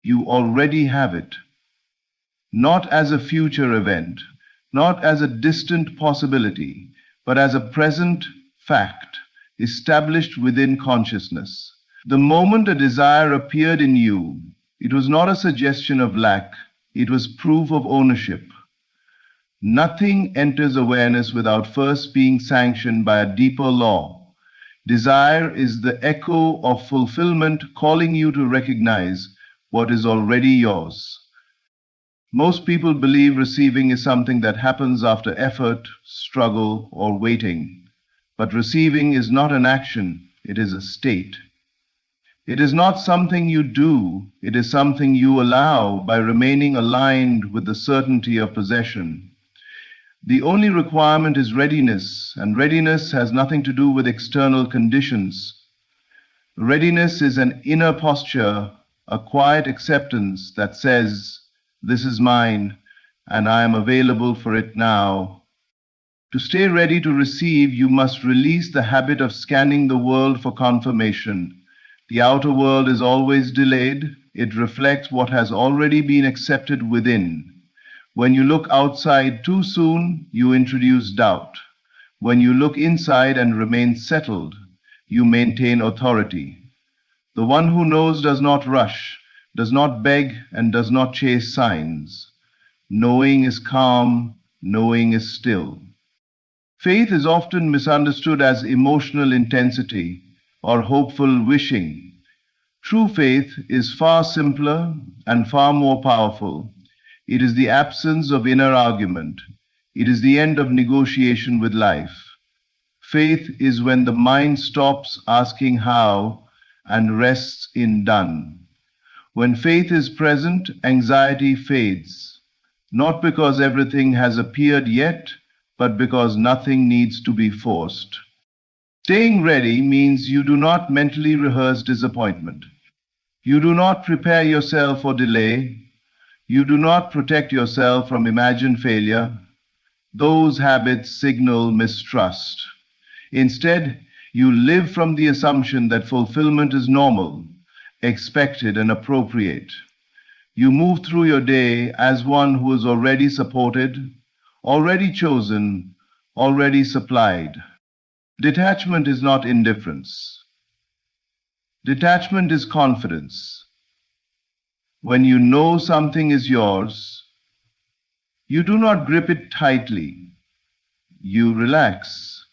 You already have it. Not as a future event, not as a distant possibility, but as a present fact established within consciousness. The moment a desire appeared in you, it was not a suggestion of lack, it was proof of ownership. Nothing enters awareness without first being sanctioned by a deeper law. Desire is the echo of fulfillment calling you to recognize what is already yours. Most people believe receiving is something that happens after effort, struggle, or waiting. But receiving is not an action, it is a state. It is not something you do, it is something you allow by remaining aligned with the certainty of possession. The only requirement is readiness, and readiness has nothing to do with external conditions. Readiness is an inner posture, a quiet acceptance that says, "This is mine, and I am available for it now." To stay ready to receive, you must release the habit of scanning the world for confirmation. The outer world is always delayed. It reflects what has already been accepted within. When you look outside too soon, you introduce doubt. When you look inside and remain settled, you maintain authority. The one who knows does not rush, does not beg, and does not chase signs. Knowing is calm, knowing is still. Faith is often misunderstood as emotional intensity or hopeful wishing. True faith is far simpler and far more powerful. It is the absence of inner argument. It is the end of negotiation with life. Faith is when the mind stops asking how and rests in done. When faith is present, anxiety fades, not because everything has appeared yet, but because nothing needs to be forced. Staying ready means you do not mentally rehearse disappointment. You do not prepare yourself for delay. You do not protect yourself from imagined failure. Those habits signal mistrust. Instead, you live from the assumption that fulfillment is normal, expected, and appropriate. You move through your day as one who is already supported, already chosen, already supplied. Detachment is not indifference. Detachment is confidence. When you know something is yours, you do not grip it tightly. You relax.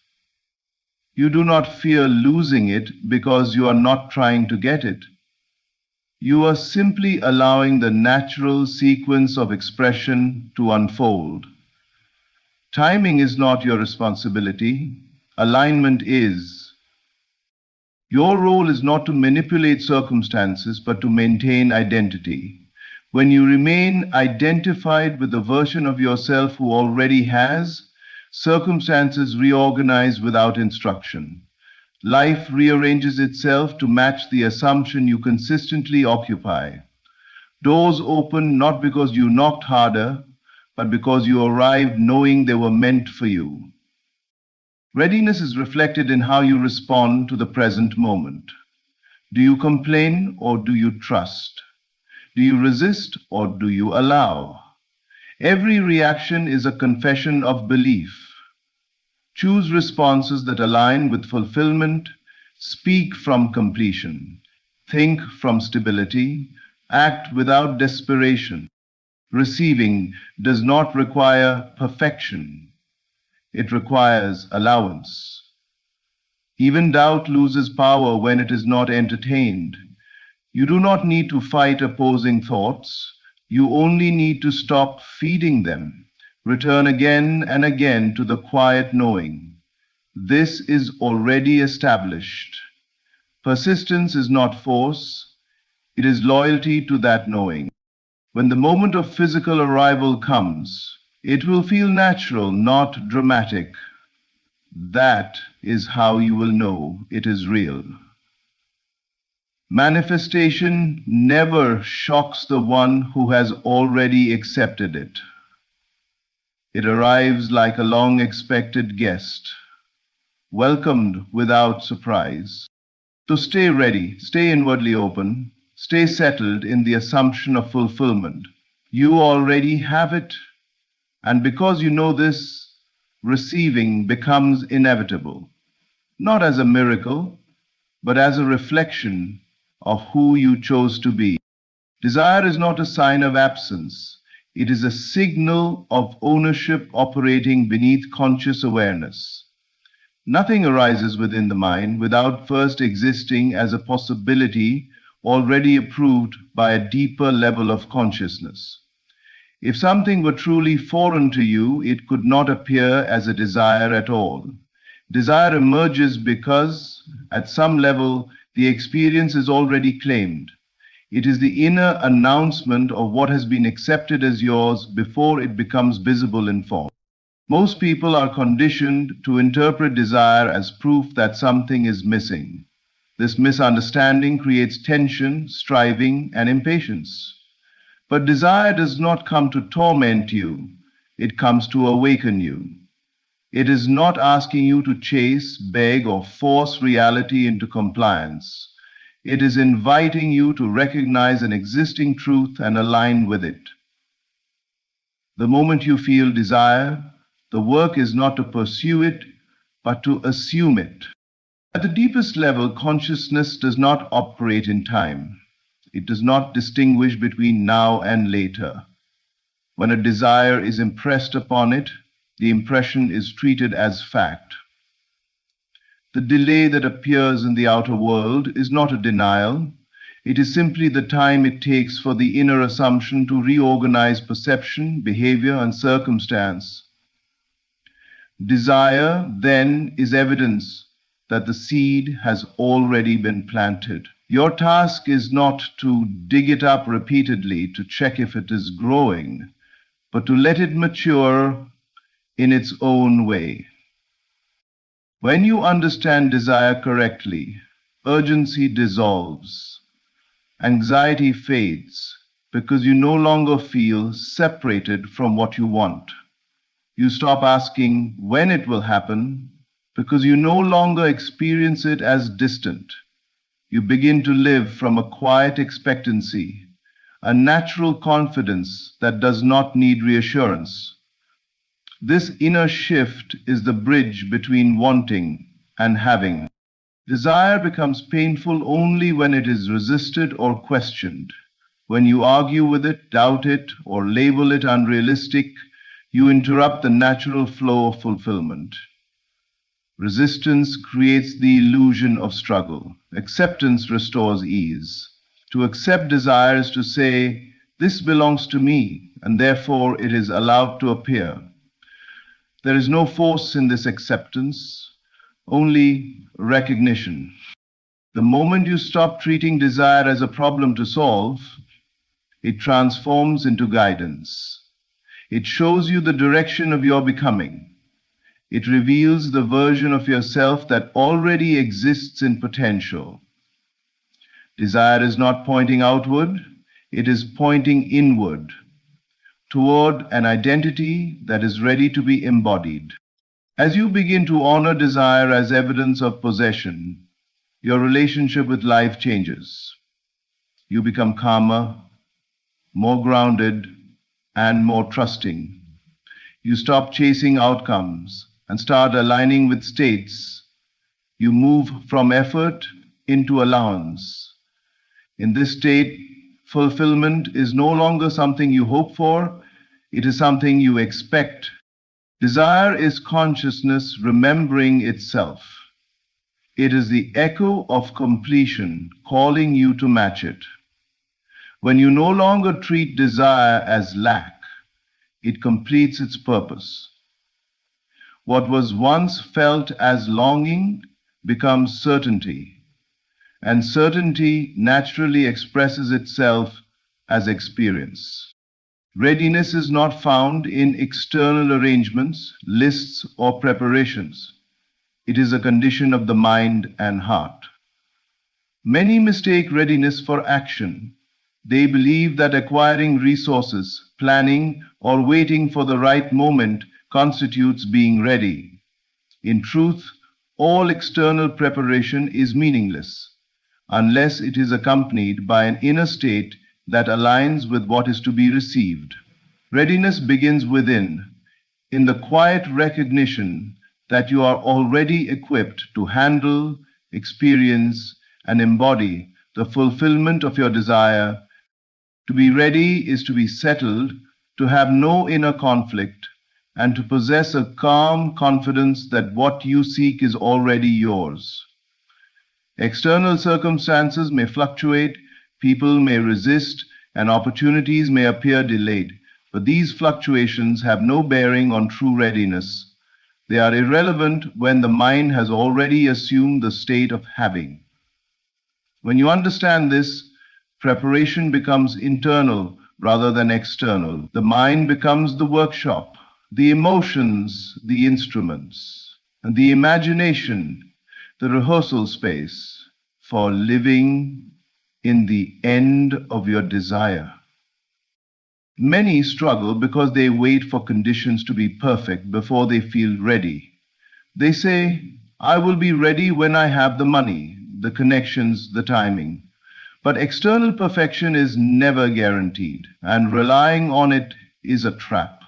You do not fear losing it because you are not trying to get it. You are simply allowing the natural sequence of expression to unfold. Timing is not your responsibility. Alignment is. Your role is not to manipulate circumstances, but to maintain identity. When you remain identified with the version of yourself who already has, circumstances reorganize without instruction. Life rearranges itself to match the assumption you consistently occupy. Doors open not because you knocked harder, but because you arrived knowing they were meant for you. Readiness is reflected in how you respond to the present moment. Do you complain or do you trust? Do you resist or do you allow? Every reaction is a confession of belief. Choose responses that align with fulfillment, speak from completion, think from stability, act without desperation. Receiving does not require perfection. It requires allowance. Even doubt loses power when it is not entertained. You do not need to fight opposing thoughts. You only need to stop feeding them. Return again and again to the quiet knowing. This is already established. Persistence is not force. It is loyalty to that knowing. When the moment of physical arrival comes, it will feel natural, not dramatic. That is how you will know it is real. Manifestation never shocks the one who has already accepted it. It arrives like a long-expected guest, welcomed without surprise. So stay ready, stay inwardly open, stay settled in the assumption of fulfillment. You already have it, and because you know this, receiving becomes inevitable, not as a miracle, but as a reflection of who you chose to be. Desire is not a sign of absence. It is a signal of ownership operating beneath conscious awareness. Nothing arises within the mind without first existing as a possibility already approved by a deeper level of consciousness. If something were truly foreign to you, it could not appear as a desire at all. Desire emerges because, at some level, the experience is already claimed. It is the inner announcement of what has been accepted as yours before it becomes visible in form. Most people are conditioned to interpret desire as proof that something is missing. This misunderstanding creates tension, striving, and impatience. But desire does not come to torment you, it comes to awaken you. It is not asking you to chase, beg, or force reality into compliance. It is inviting you to recognize an existing truth and align with it. The moment you feel desire, the work is not to pursue it, but to assume it. At the deepest level, consciousness does not operate in time. It does not distinguish between now and later. When a desire is impressed upon it, the impression is treated as fact. The delay that appears in the outer world is not a denial. It is simply the time it takes for the inner assumption to reorganize perception, behavior, and circumstance. Desire, then, is evidence that the seed has already been planted. Your task is not to dig it up repeatedly to check if it is growing, but to let it mature in its own way. When you understand desire correctly, urgency dissolves, anxiety fades, because you no longer feel separated from what you want. You stop asking when it will happen, because you no longer experience it as distant. You begin to live from a quiet expectancy, a natural confidence that does not need reassurance. This inner shift is the bridge between wanting and having. Desire becomes painful only when it is resisted or questioned. When you argue with it, doubt it, or label it unrealistic, you interrupt the natural flow of fulfillment. Resistance creates the illusion of struggle. Acceptance restores ease. To accept desire is to say, this belongs to me, and therefore it is allowed to appear. There is no force in this acceptance, only recognition. The moment you stop treating desire as a problem to solve, it transforms into guidance. It shows you the direction of your becoming. It reveals the version of yourself that already exists in potential. Desire is not pointing outward, it is pointing inward, toward an identity that is ready to be embodied. As you begin to honor desire as evidence of possession, your relationship with life changes. You become calmer, more grounded, and more trusting. You stop chasing outcomes and start aligning with states. You move from effort into allowance. In this state, fulfillment is no longer something you hope for, it is something you expect. Desire is consciousness remembering itself. It is the echo of completion calling you to match it. When you no longer treat desire as lack, it completes its purpose. What was once felt as longing becomes certainty, and certainty naturally expresses itself as experience. Readiness is not found in external arrangements, lists, or preparations. It is a condition of the mind and heart. Many mistake readiness for action. They believe that acquiring resources, planning, or waiting for the right moment constitutes being ready. In truth, all external preparation is meaningless. unless it is accompanied by an inner state that aligns with what is to be received. Readiness begins within, in the quiet recognition that you are already equipped to handle, experience, and embody the fulfillment of your desire. To be ready is to be settled, to have no inner conflict, and to possess a calm confidence that what you seek is already yours. External circumstances may fluctuate, people may resist, and opportunities may appear delayed, but these fluctuations have no bearing on true readiness. They are irrelevant when the mind has already assumed the state of having. When you understand this, preparation becomes internal rather than external. The mind becomes the workshop, the emotions, the instruments, and the imagination, the rehearsal space for living in the end of your desire. Many struggle because they wait for conditions to be perfect before they feel ready. They say, I will be ready when I have the money, the connections, the timing. But external perfection is never guaranteed, and relying on it is a trap.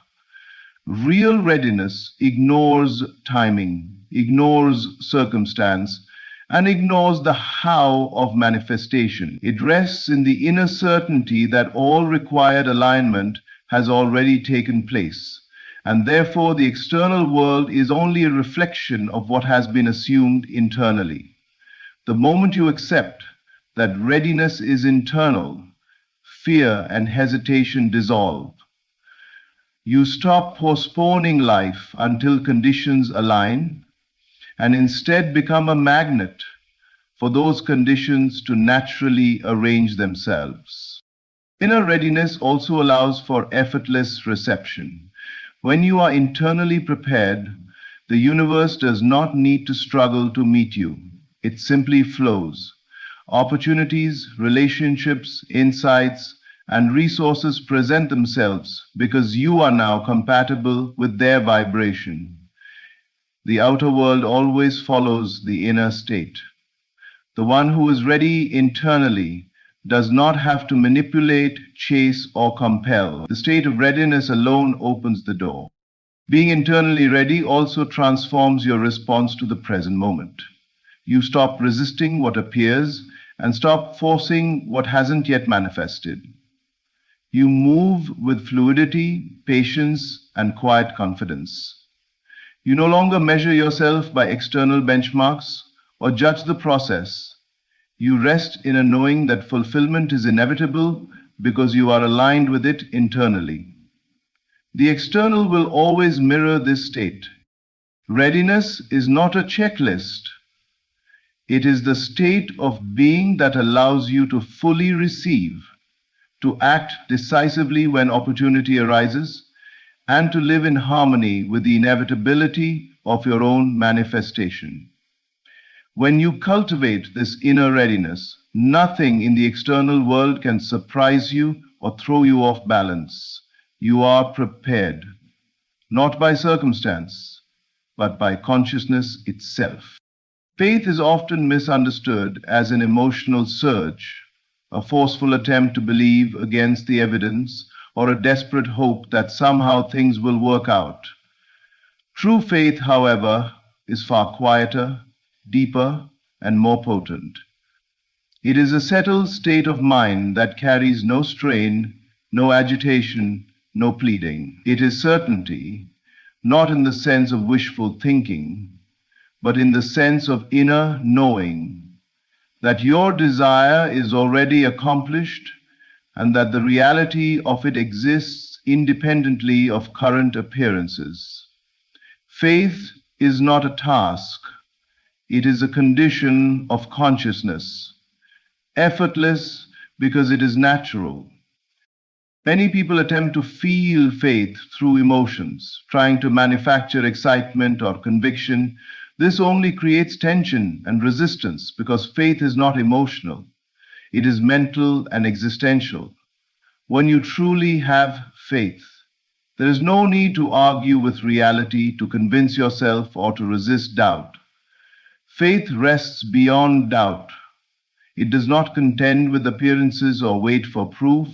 Real readiness ignores timing, ignores circumstance, and ignores the how of manifestation. It rests in the inner certainty that all required alignment has already taken place, and therefore the external world is only a reflection of what has been assumed internally. The moment you accept that readiness is internal, fear and hesitation dissolve. You stop postponing life until conditions align, and instead become a magnet for those conditions to naturally arrange themselves. Inner readiness also allows for effortless reception. When you are internally prepared, the universe does not need to struggle to meet you. It simply flows. Opportunities, relationships, insights, and resources present themselves because you are now compatible with their vibration. The outer world always follows the inner state. The one who is ready internally does not have to manipulate, chase, or compel. The state of readiness alone opens the door. Being internally ready also transforms your response to the present moment. You stop resisting what appears and stop forcing what hasn't yet manifested. You move with fluidity, patience, and quiet confidence. You no longer measure yourself by external benchmarks or judge the process. You rest in a knowing that fulfillment is inevitable because you are aligned with it internally. The external will always mirror this state. Readiness is not a checklist. It is the state of being that allows you to fully receive, to act decisively when opportunity arises, and to live in harmony with the inevitability of your own manifestation. When you cultivate this inner readiness, nothing in the external world can surprise you or throw you off balance. You are prepared, not by circumstance, but by consciousness itself. Faith is often misunderstood as an emotional surge, a forceful attempt to believe against the evidence, or a desperate hope that somehow things will work out. True faith, however, is far quieter, deeper, and more potent. It is a settled state of mind that carries no strain, no agitation, no pleading. It is certainty, not in the sense of wishful thinking, but in the sense of inner knowing that your desire is already accomplished and that the reality of it exists independently of current appearances. Faith is not a task. It is a condition of consciousness, effortless because it is natural. Many people attempt to feel faith through emotions, trying to manufacture excitement or conviction. This only creates tension and resistance because faith is not emotional. It is mental and existential. When you truly have faith, there is no need to argue with reality, to convince yourself, or to resist doubt. Faith rests beyond doubt. It does not contend with appearances or wait for proof.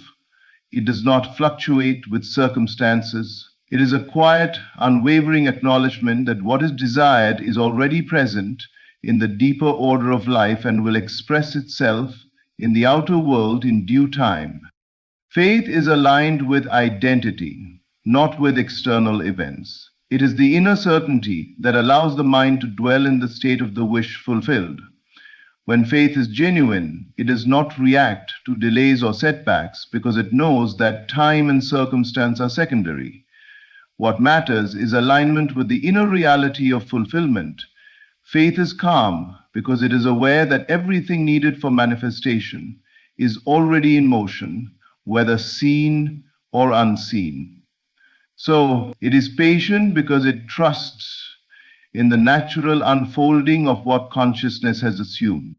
It does not fluctuate with circumstances. It is a quiet, unwavering acknowledgement that what is desired is already present in the deeper order of life and will express itself in the outer world in due time. Faith is aligned with identity, not with external events. It is the inner certainty that allows the mind to dwell in the state of the wish fulfilled. When faith is genuine, it does not react to delays or setbacks because it knows that time and circumstance are secondary. What matters is alignment with the inner reality of fulfillment. Faith is calm because it is aware that everything needed for manifestation is already in motion, whether seen or unseen. So it is patient because it trusts in the natural unfolding of what consciousness has assumed.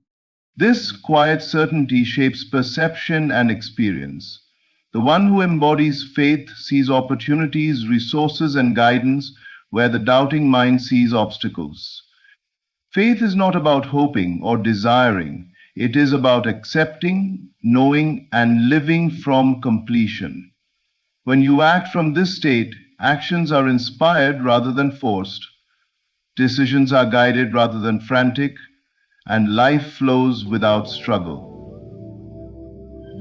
This quiet certainty shapes perception and experience. The one who embodies faith sees opportunities, resources, and guidance where the doubting mind sees obstacles. Faith is not about hoping or desiring. It is about accepting, knowing, and living from completion. When you act from this state, actions are inspired rather than forced. Decisions are guided rather than frantic, and life flows without struggle.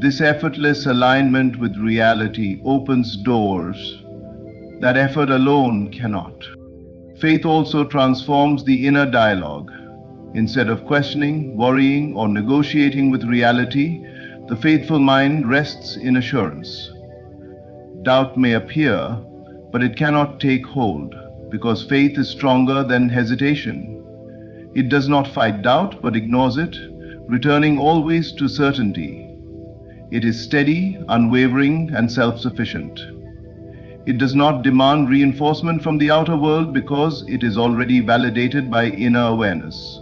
This effortless alignment with reality opens doors that effort alone cannot. Faith also transforms the inner dialogue. Instead of questioning, worrying, or negotiating with reality, the faithful mind rests in assurance. Doubt may appear, but it cannot take hold, because faith is stronger than hesitation. It does not fight doubt, but ignores it, returning always to certainty. It is steady, unwavering, and self-sufficient. It does not demand reinforcement from the outer world because it is already validated by inner awareness.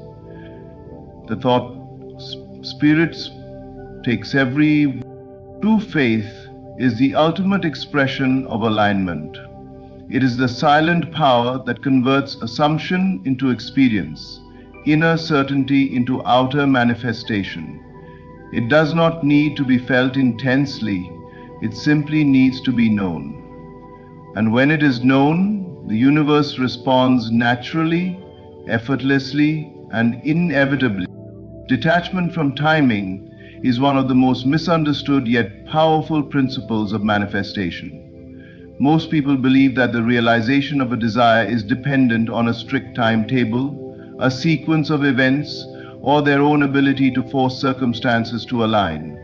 The thought, spirits takes every. True faith is the ultimate expression of alignment. It is the silent power that converts assumption into experience, inner certainty into outer manifestation. It does not need to be felt intensely, it simply needs to be known. And when it is known, the universe responds naturally, effortlessly, and inevitably. Detachment from timing is one of the most misunderstood yet powerful principles of manifestation. Most people believe that the realization of a desire is dependent on a strict timetable, a sequence of events, or their own ability to force circumstances to align.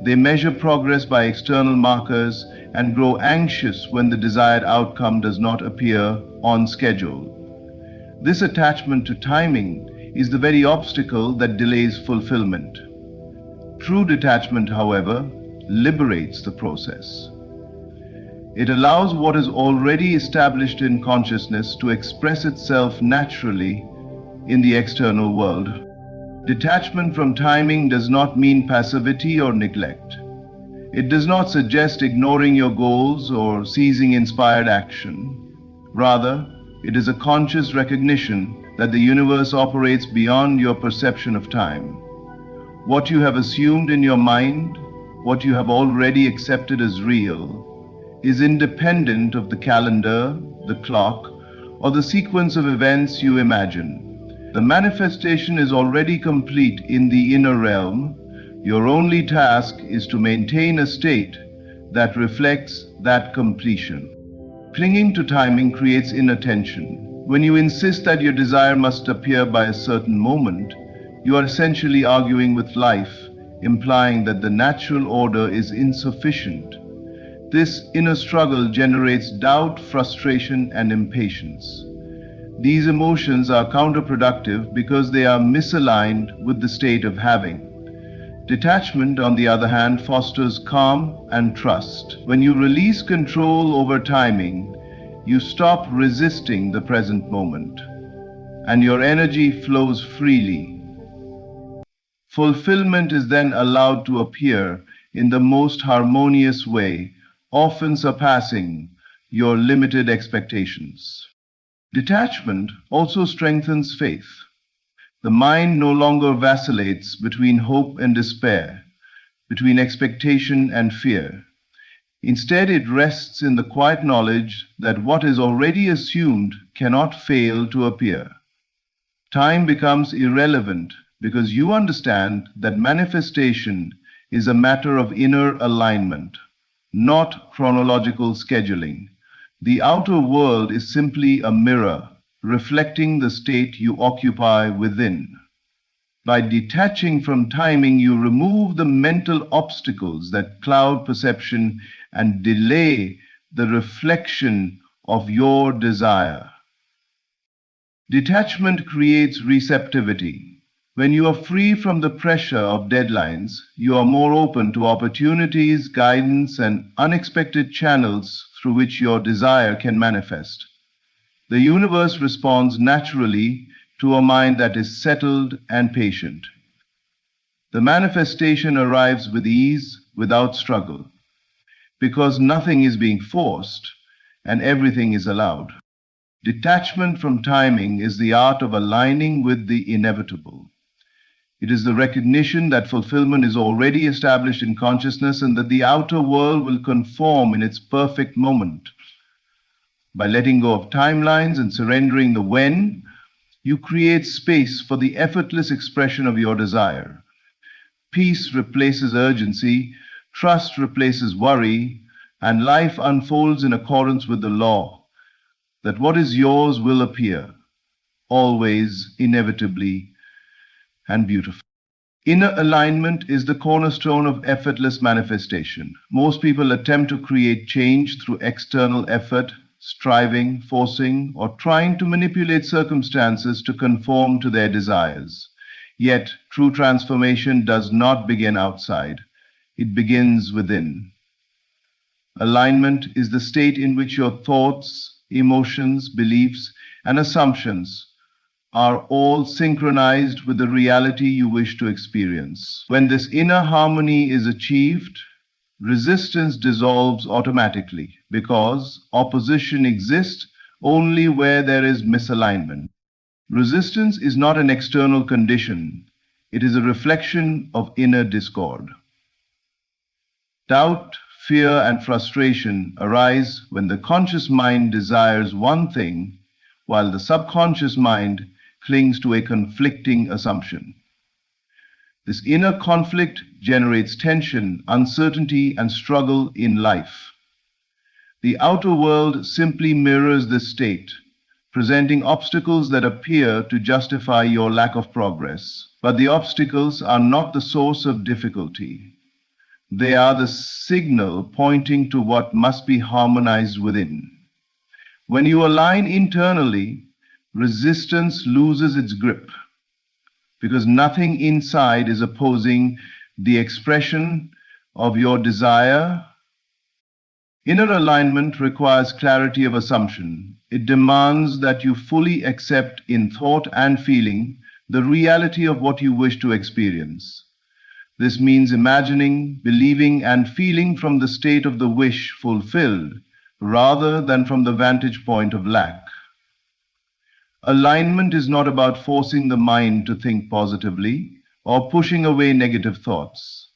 They measure progress by external markers and grow anxious when the desired outcome does not appear on schedule. This attachment to timing is the very obstacle that delays fulfillment. True detachment, however, liberates the process. It allows what is already established in consciousness to express itself naturally in the external world. Detachment from timing does not mean passivity or neglect. It does not suggest ignoring your goals or ceasing inspired action. Rather, it is a conscious recognition that the universe operates beyond your perception of time. What you have assumed in your mind, what you have already accepted as real, is independent of the calendar, the clock, or the sequence of events you imagine. The manifestation is already complete in the inner realm. Your only task is to maintain a state that reflects that completion. Clinging to timing creates inattention. When you insist that your desire must appear by a certain moment, you are essentially arguing with life, implying that the natural order is insufficient. This inner struggle generates doubt, frustration, and impatience. These emotions are counterproductive because they are misaligned with the state of having. Detachment, on the other hand, fosters calm and trust. When you release control over timing, you stop resisting the present moment, and your energy flows freely. Fulfillment is then allowed to appear in the most harmonious way, often surpassing your limited expectations. Detachment also strengthens faith. The mind no longer vacillates between hope and despair, between expectation and fear. Instead, it rests in the quiet knowledge that what is already assumed cannot fail to appear. Time becomes irrelevant because you understand that manifestation is a matter of inner alignment, not chronological scheduling. The outer world is simply a mirror reflecting the state you occupy within. By detaching from timing, you remove the mental obstacles that cloud perception and delay the reflection of your desire. Detachment creates receptivity. When you are free from the pressure of deadlines, you are more open to opportunities, guidance, and unexpected channels through which your desire can manifest. The universe responds naturally to a mind that is settled and patient. The manifestation arrives with ease, without struggle, because nothing is being forced and everything is allowed. Detachment from timing is the art of aligning with the inevitable. It is the recognition that fulfillment is already established in consciousness and that the outer world will conform in its perfect moment. By letting go of timelines and surrendering the when, you create space for the effortless expression of your desire. Peace replaces urgency, trust replaces worry, and life unfolds in accordance with the law that what is yours will appear, always, inevitably, and beautifully. Inner alignment is the cornerstone of effortless manifestation. Most people attempt to create change through external effort, striving, forcing, or trying to manipulate circumstances to conform to their desires. Yet, true transformation does not begin outside. It begins within. Alignment is the state in which your thoughts, emotions, beliefs, and assumptions are all synchronized with the reality you wish to experience. When this inner harmony is achieved, resistance dissolves automatically because opposition exists only where there is misalignment. Resistance is not an external condition, it is a reflection of inner discord. Doubt, fear, and frustration arise when the conscious mind desires one thing while the subconscious mind clings to a conflicting assumption. This inner conflict generates tension, uncertainty, and struggle in life. The outer world simply mirrors this state, presenting obstacles that appear to justify your lack of progress. But the obstacles are not the source of difficulty. They are the signal pointing to what must be harmonized within. When you align internally, resistance loses its grip, because nothing inside is opposing the expression of your desire. Inner alignment requires clarity of assumption. It demands that you fully accept in thought and feeling the reality of what you wish to experience. This means imagining, believing, and feeling from the state of the wish fulfilled, rather than from the vantage point of lack. Alignment is not about forcing the mind to think positively or pushing away negative thoughts.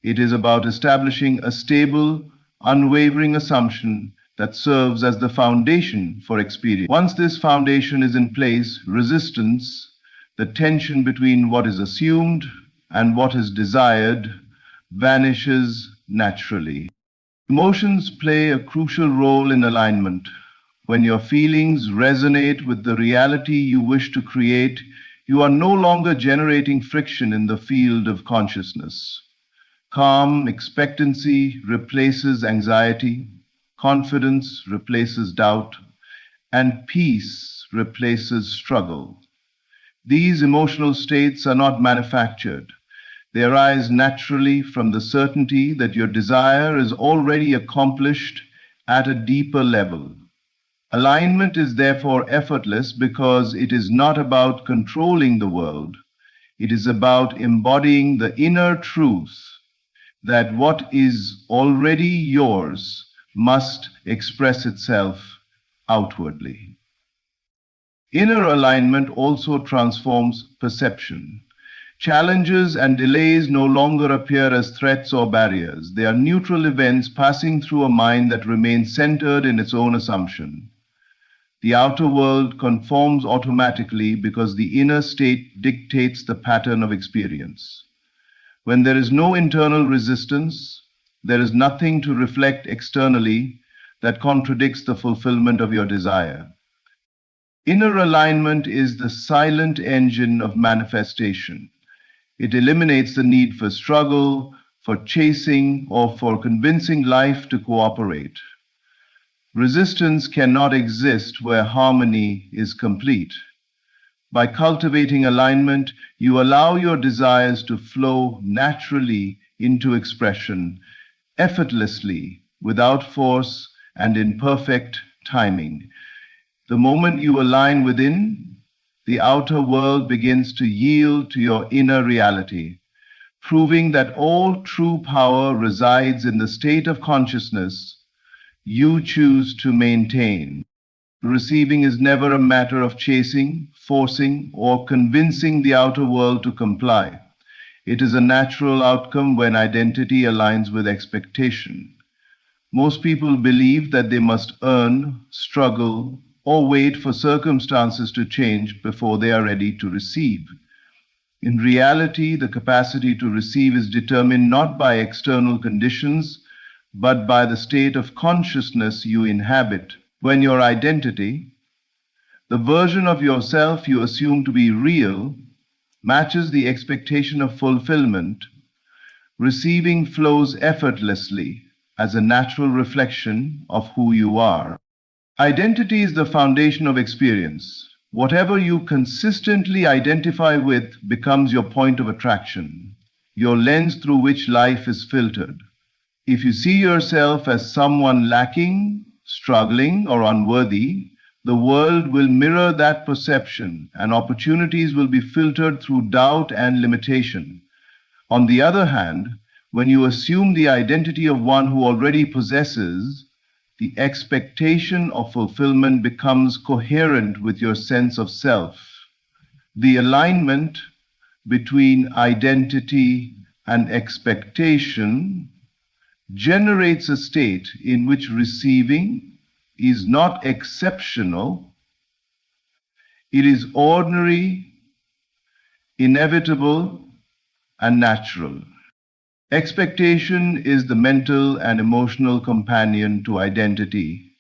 It is about establishing a stable, unwavering assumption that serves as the foundation for experience. Once this foundation is in place, resistance, the tension between what is assumed and what is desired, vanishes naturally. Emotions play a crucial role in alignment. When your feelings resonate with the reality you wish to create, you are no longer generating friction in the field of consciousness. Calm expectancy replaces anxiety, confidence replaces doubt, and peace replaces struggle. These emotional states are not manufactured. They arise naturally from the certainty that your desire is already accomplished at a deeper level. Alignment is therefore effortless because it is not about controlling the world. It is about embodying the inner truth that what is already yours must express itself outwardly. Inner alignment also transforms perception. Challenges and delays no longer appear as threats or barriers. They are neutral events passing through a mind that remains centered in its own assumption. The outer world conforms automatically because the inner state dictates the pattern of experience. When there is no internal resistance, there is nothing to reflect externally that contradicts the fulfillment of your desire. Inner alignment is the silent engine of manifestation. It eliminates the need for struggle, for chasing, or for convincing life to cooperate. Resistance cannot exist where harmony is complete. By cultivating alignment, you allow your desires to flow naturally into expression, effortlessly, without force, and in perfect timing. The moment you align within, the outer world begins to yield to your inner reality, proving that all true power resides in the state of consciousness you choose to maintain. Receiving is never a matter of chasing, forcing, or convincing the outer world to comply. It is a natural outcome when identity aligns with expectation. Most people believe that they must earn, struggle, or wait for circumstances to change before they are ready to receive. In reality, the capacity to receive is determined not by external conditions, but by the state of consciousness you inhabit. When your identity, the version of yourself you assume to be real, matches the expectation of fulfillment, receiving flows effortlessly as a natural reflection of who you are. Identity is the foundation of experience. Whatever you consistently identify with becomes your point of attraction, your lens through which life is filtered. If you see yourself as someone lacking, struggling, or unworthy, the world will mirror that perception and opportunities will be filtered through doubt and limitation. On the other hand, when you assume the identity of one who already possesses, the expectation of fulfillment becomes coherent with your sense of self. The alignment between identity and expectation generates a state in which receiving is not exceptional, it is ordinary, inevitable, and natural. Expectation is the mental and emotional companion to identity.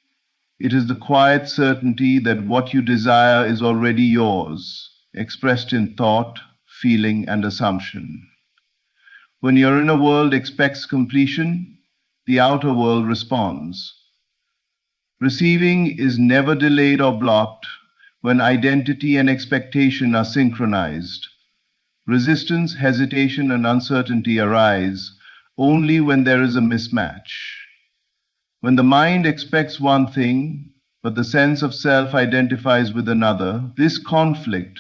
It is the quiet certainty that what you desire is already yours, expressed in thought, feeling, and assumption. When your inner world expects completion, the outer world responds. Receiving is never delayed or blocked when identity and expectation are synchronized. Resistance, hesitation, and uncertainty arise only when there is a mismatch. When the mind expects one thing, but the sense of self identifies with another, this conflict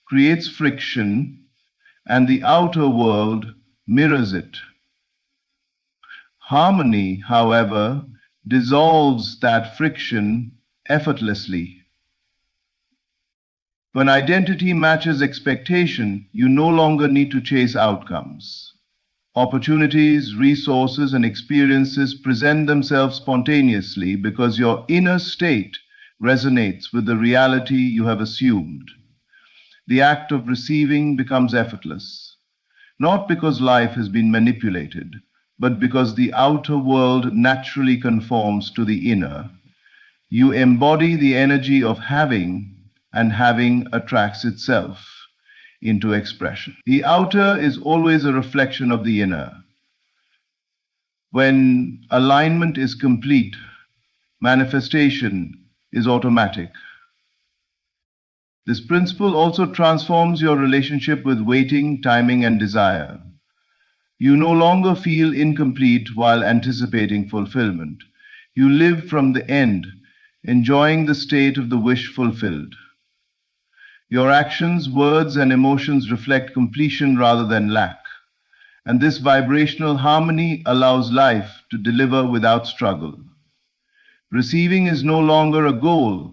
creates friction, and the outer world mirrors it. Harmony, however, dissolves that friction effortlessly. When identity matches expectation, you no longer need to chase outcomes. Opportunities, resources, and experiences present themselves spontaneously because your inner state resonates with the reality you have assumed. The act of receiving becomes effortless, not because life has been manipulated, but because the outer world naturally conforms to the inner. You embody the energy of having, and having attracts itself into expression. The outer is always a reflection of the inner. When alignment is complete, manifestation is automatic. This principle also transforms your relationship with waiting, timing, and desire. You no longer feel incomplete while anticipating fulfillment. You live from the end, enjoying the state of the wish fulfilled. Your actions, words, and emotions reflect completion rather than lack. And this vibrational harmony allows life to deliver without struggle. Receiving is no longer a goal,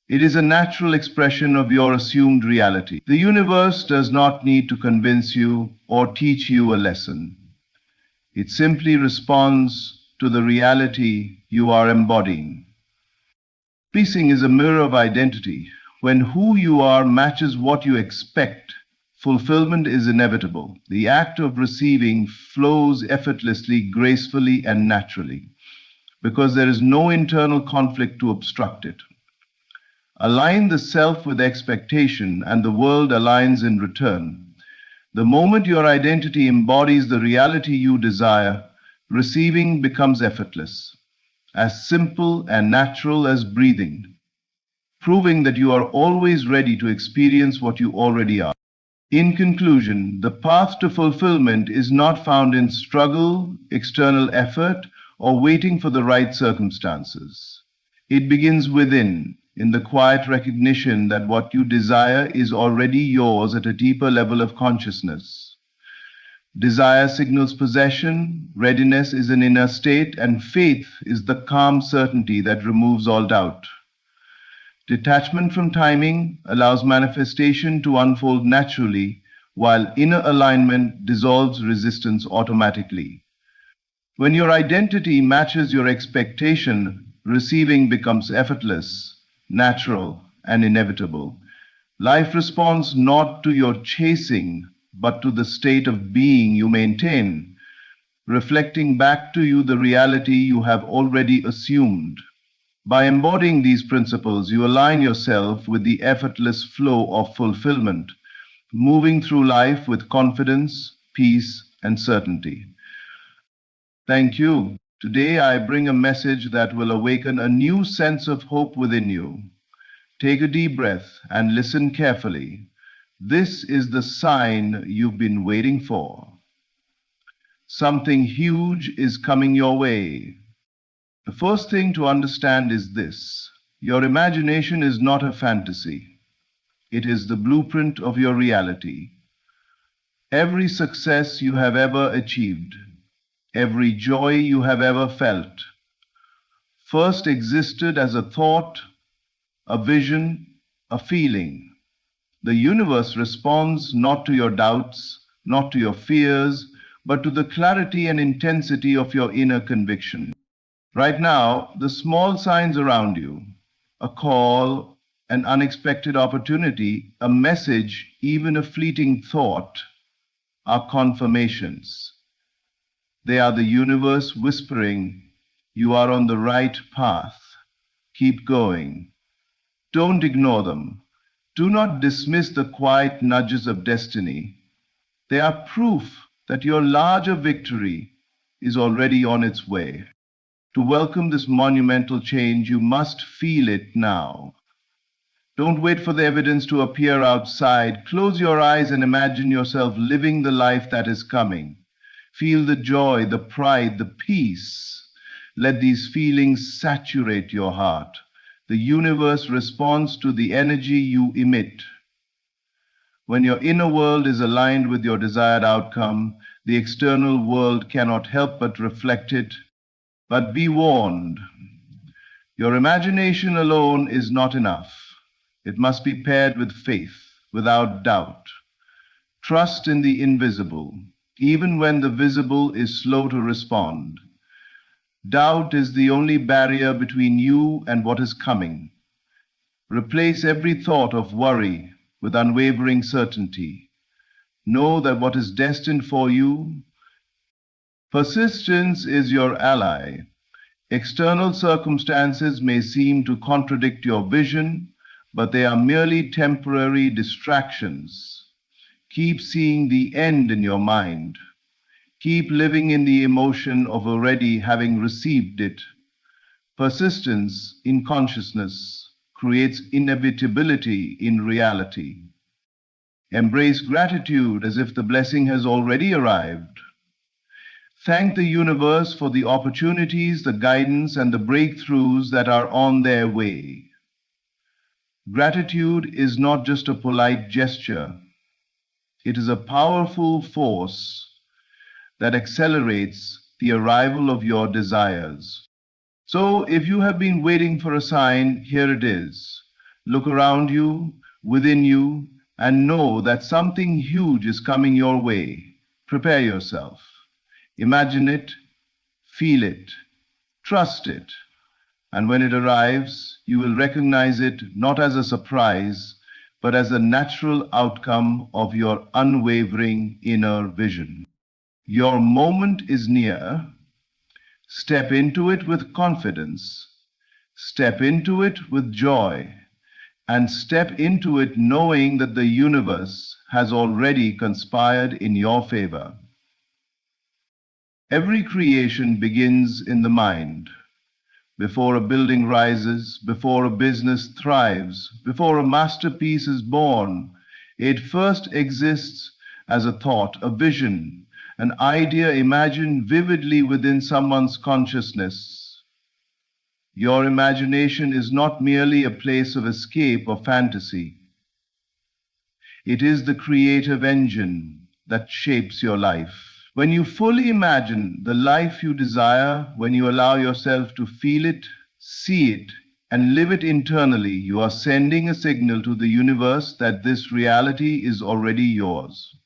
It is a natural expression of your assumed reality. The universe does not need to convince you or teach you a lesson. It simply responds to the reality you are embodying. Releasing is a mirror of identity. When who you are matches what you expect, fulfillment is inevitable. The act of receiving flows effortlessly, gracefully, and naturally because there is no internal conflict to obstruct it. Align the self with expectation, and the world aligns in return. The moment your identity embodies the reality you desire, receiving becomes effortless, as simple and natural as breathing, proving that you are always ready to experience what you already are. In conclusion, the path to fulfillment is not found in struggle, external effort, or waiting for the right circumstances. It begins within, in the quiet recognition that what you desire is already yours at a deeper level of consciousness. Desire signals possession, readiness is an inner state, and faith is the calm certainty that removes all doubt. Detachment from timing allows manifestation to unfold naturally, while inner alignment dissolves resistance automatically. When your identity matches your expectation, receiving becomes effortless, natural, and inevitable. Life responds not to your chasing, but to the state of being you maintain, reflecting back to you the reality you have already assumed. By embodying these principles, you align yourself with the effortless flow of fulfillment, moving through life with confidence, peace, and certainty. Thank you. Today I bring a message that will awaken a new sense of hope within you. Take a deep breath and listen carefully. This is the sign you've been waiting for. Something huge is coming your way. The first thing to understand is this: your imagination is not a fantasy. It is the blueprint of your reality. Every success you have ever achieved, every joy you have ever felt, first existed as a thought, a vision, a feeling. The universe responds not to your doubts, not to your fears, but to the clarity and intensity of your inner conviction. Right now, the small signs around you, a call, an unexpected opportunity, a message, even a fleeting thought, are confirmations. They are the universe whispering, you are on the right path. Keep going. Don't ignore them. Do not dismiss the quiet nudges of destiny. They are proof that your larger victory is already on its way. To welcome this monumental change, you must feel it now. Don't wait for the evidence to appear outside. Close your eyes and imagine yourself living the life that is coming. Feel the joy, the pride, the peace. Let these feelings saturate your heart. The universe responds to the energy you emit. When your inner world is aligned with your desired outcome, the external world cannot help but reflect it. But be warned, your imagination alone is not enough. It must be paired with faith, without doubt. Trust in the invisible, even when the visible is slow to respond. Doubt is the only barrier between you and what is coming. Replace every thought of worry with unwavering certainty. Know that what is destined for you, persistence is your ally. External circumstances may seem to contradict your vision, but they are merely temporary distractions. Keep seeing the end in your mind. Keep living in the emotion of already having received it. Persistence in consciousness creates inevitability in reality. Embrace gratitude as if the blessing has already arrived. Thank the universe for the opportunities, the guidance, and the breakthroughs that are on their way. Gratitude is not just a polite gesture. It is a powerful force that accelerates the arrival of your desires. So, if you have been waiting for a sign, here it is. Look around you, within you, and know that something huge is coming your way. Prepare yourself. Imagine it, feel it, trust it. And when it arrives, you will recognize it not as a surprise, but as a natural outcome of your unwavering inner vision. Your moment is near. Step into it with confidence. Step into it with joy. And step into it knowing that the universe has already conspired in your favor. Every creation begins in the mind. Before a building rises, before a business thrives, before a masterpiece is born, it first exists as a thought, a vision, an idea imagined vividly within someone's consciousness. Your imagination is not merely a place of escape or fantasy. It is the creative engine that shapes your life. When you fully imagine the life you desire, when you allow yourself to feel it, see it, and live it internally, you are sending a signal to the universe that this reality is already yours.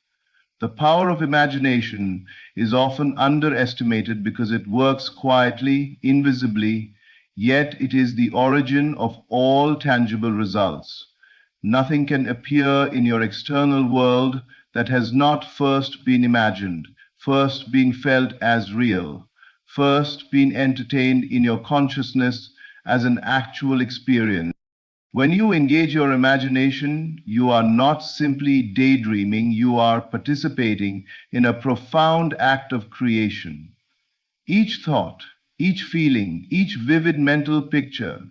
The power of imagination is often underestimated because it works quietly, invisibly, yet it is the origin of all tangible results. Nothing can appear in your external world that has not first been imagined, first been felt as real, first been entertained in your consciousness as an actual experience. When you engage your imagination, you are not simply daydreaming, you are participating in a profound act of creation. Each thought, each feeling, each vivid mental picture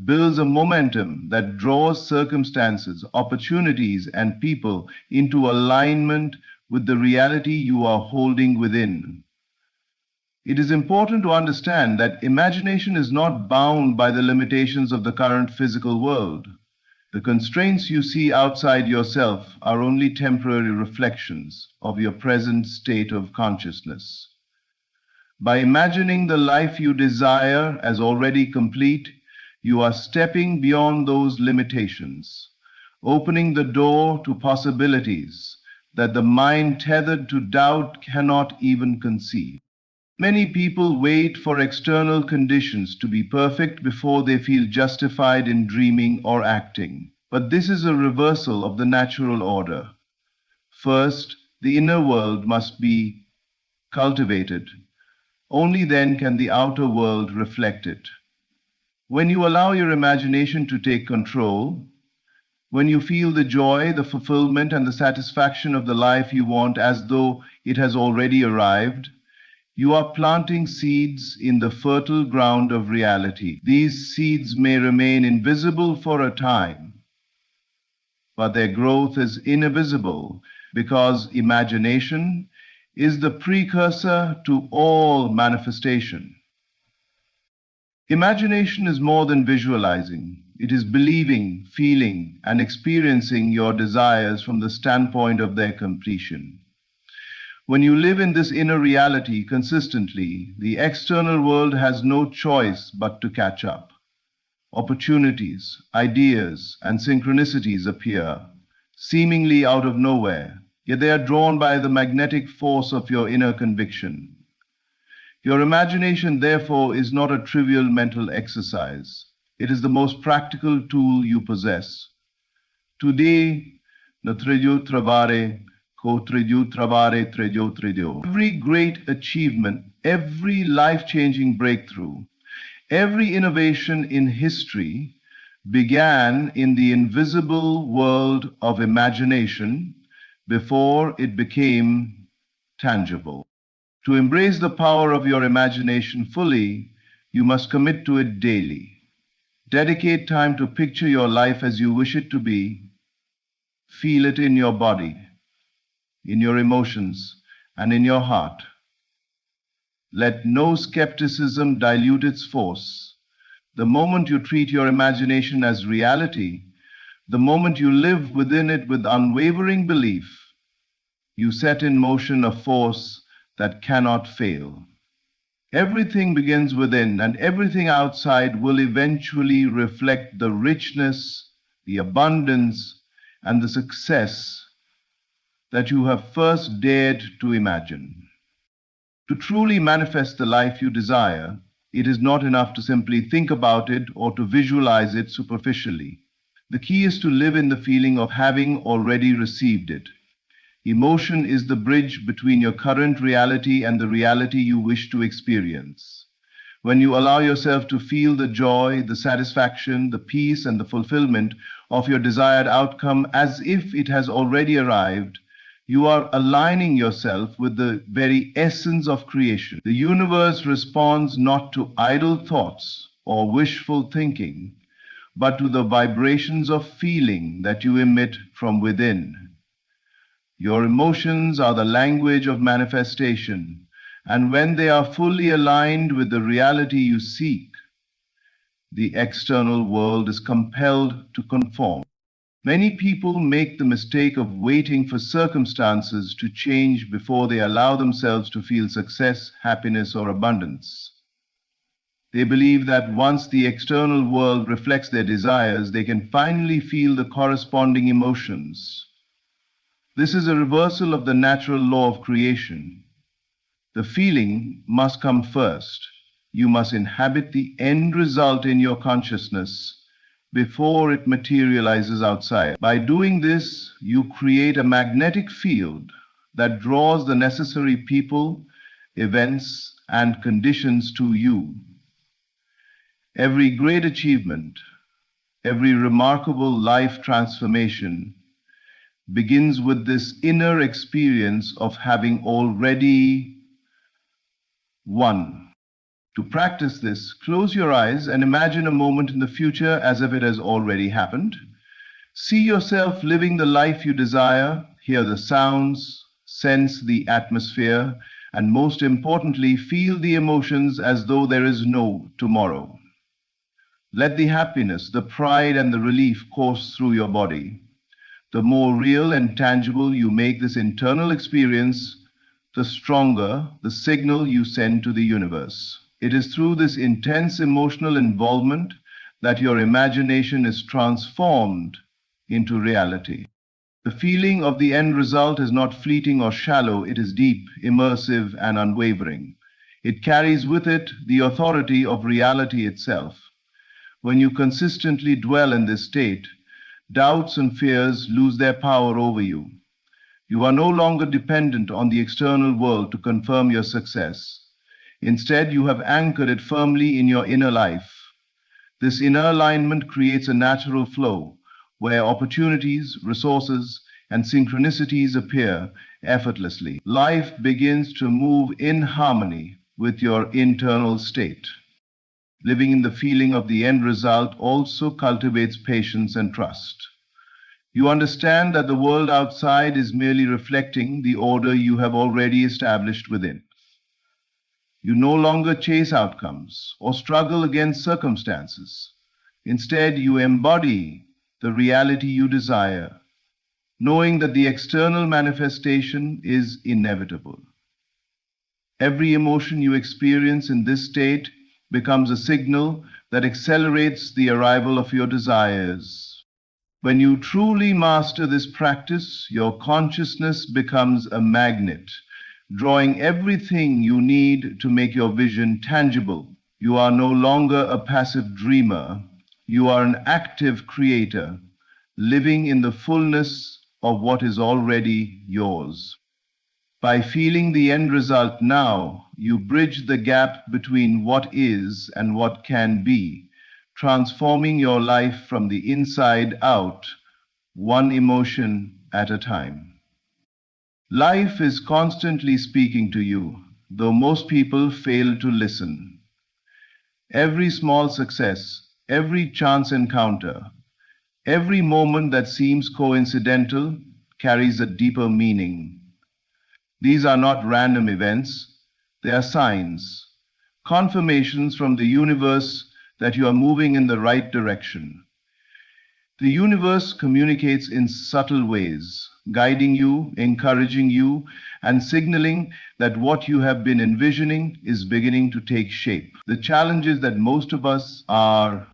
builds a momentum that draws circumstances, opportunities, and people into alignment with the reality you are holding within. It is important to understand that imagination is not bound by the limitations of the current physical world. The constraints you see outside yourself are only temporary reflections of your present state of consciousness. By imagining the life you desire as already complete, you are stepping beyond those limitations, opening the door to possibilities that the mind tethered to doubt cannot even conceive. Many people wait for external conditions to be perfect before they feel justified in dreaming or acting. But this is a reversal of the natural order. First, the inner world must be cultivated. Only then can the outer world reflect it. When you allow your imagination to take control, when you feel the joy, the fulfillment, and the satisfaction of the life you want as though it has already arrived, you are planting seeds in the fertile ground of reality. These seeds may remain invisible for a time, but their growth is invisible because imagination is the precursor to all manifestation. Imagination is more than visualizing. It is believing, feeling, and experiencing your desires from the standpoint of their completion. When you live in this inner reality consistently, the external world has no choice but to catch up. Opportunities, ideas, and synchronicities appear, seemingly out of nowhere, yet they are drawn by the magnetic force of your inner conviction. Your imagination, therefore, is not a trivial mental exercise. It is the most practical tool you possess. Today, the treggio trovare, co treggio trovare, treggio treggio. Every great achievement, every life-changing breakthrough, every innovation in history began in the invisible world of imagination before it became tangible. To embrace the power of your imagination fully, you must commit to it daily. Dedicate time to picture your life as you wish it to be. Feel it in your body, in your emotions, and in your heart. Let no skepticism dilute its force. The moment you treat your imagination as reality, the moment you live within it with unwavering belief, you set in motion a force that cannot fail. Everything begins within, and everything outside will eventually reflect the richness, the abundance, and the success that you have first dared to imagine. To truly manifest the life you desire, it is not enough to simply think about it or to visualize it superficially. The key is to live in the feeling of having already received it. Emotion is the bridge between your current reality and the reality you wish to experience. When you allow yourself to feel the joy, the satisfaction, the peace, and the fulfillment of your desired outcome as if it has already arrived, you are aligning yourself with the very essence of creation. The universe responds not to idle thoughts or wishful thinking, but to the vibrations of feeling that you emit from within. Your emotions are the language of manifestation, and when they are fully aligned with the reality you seek, the external world is compelled to conform. Many people make the mistake of waiting for circumstances to change before they allow themselves to feel success, happiness, or abundance. They believe that once the external world reflects their desires, they can finally feel the corresponding emotions. This is a reversal of the natural law of creation. The feeling must come first. You must inhabit the end result in your consciousness before it materializes outside. By doing this, you create a magnetic field that draws the necessary people, events, and conditions to you. Every great achievement, every remarkable life transformation begins with this inner experience of having already won. To practice this, close your eyes and imagine a moment in the future as if it has already happened. See yourself living the life you desire, hear the sounds, sense the atmosphere, and most importantly, feel the emotions as though there is no tomorrow. Let the happiness, the pride, and the relief course through your body. The more real and tangible you make this internal experience, the stronger the signal you send to the universe. It is through this intense emotional involvement that your imagination is transformed into reality. The feeling of the end result is not fleeting or shallow, it is deep, immersive, and unwavering. It carries with it the authority of reality itself. When you consistently dwell in this state, doubts and fears lose their power over you. You are no longer dependent on the external world to confirm your success. Instead, you have anchored it firmly in your inner life. This inner alignment creates a natural flow where opportunities, resources, and synchronicities appear effortlessly. Life begins to move in harmony with your internal state. Living in the feeling of the end result also cultivates patience and trust. You understand that the world outside is merely reflecting the order you have already established within. You no longer chase outcomes or struggle against circumstances. Instead, you embody the reality you desire, knowing that the external manifestation is inevitable. Every emotion you experience in this state becomes a signal that accelerates the arrival of your desires. When you truly master this practice, your consciousness becomes a magnet, drawing everything you need to make your vision tangible. You are no longer a passive dreamer. You are an active creator, living in the fullness of what is already yours. By feeling the end result now, you bridge the gap between what is and what can be, transforming your life from the inside out, one emotion at a time. Life is constantly speaking to you, though most people fail to listen. Every small success, every chance encounter, every moment that seems coincidental carries a deeper meaning. These are not random events, they are signs, confirmations from the universe that you are moving in the right direction. The universe communicates in subtle ways, guiding you, encouraging you, and signaling that what you have been envisioning is beginning to take shape. The challenge is that most of us are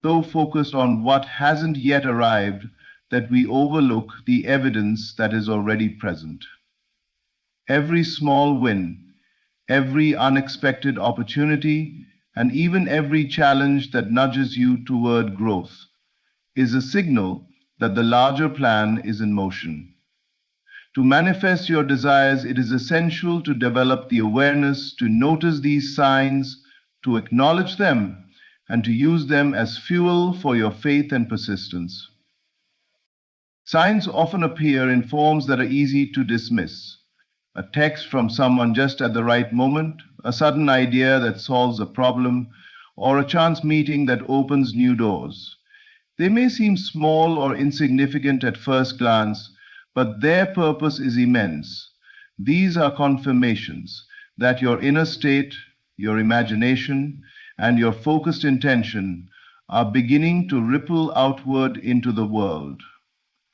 so focused on what hasn't yet arrived that we overlook the evidence that is already present. Every small win, every unexpected opportunity, and even every challenge that nudges you toward growth is a signal that the larger plan is in motion. To manifest your desires, it is essential to develop the awareness to notice these signs, to acknowledge them, and to use them as fuel for your faith and persistence. Signs often appear in forms that are easy to dismiss. A text from someone just at the right moment, a sudden idea that solves a problem, or a chance meeting that opens new doors. They may seem small or insignificant at first glance, but their purpose is immense. These are confirmations that your inner state, your imagination, and your focused intention are beginning to ripple outward into the world.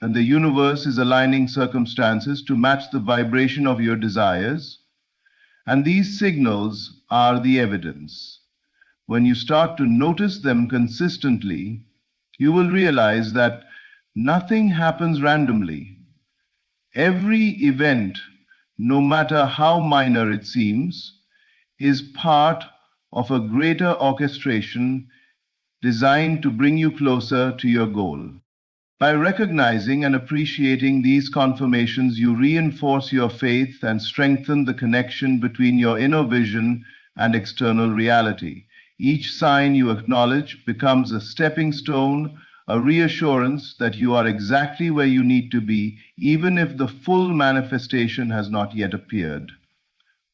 And the universe is aligning circumstances to match the vibration of your desires. And these signals are the evidence. When you start to notice them consistently, you will realize that nothing happens randomly. Every event, no matter how minor it seems, is part of a greater orchestration designed to bring you closer to your goal. By recognizing and appreciating these confirmations, you reinforce your faith and strengthen the connection between your inner vision and external reality. Each sign you acknowledge becomes a stepping stone, a reassurance that you are exactly where you need to be, even if the full manifestation has not yet appeared.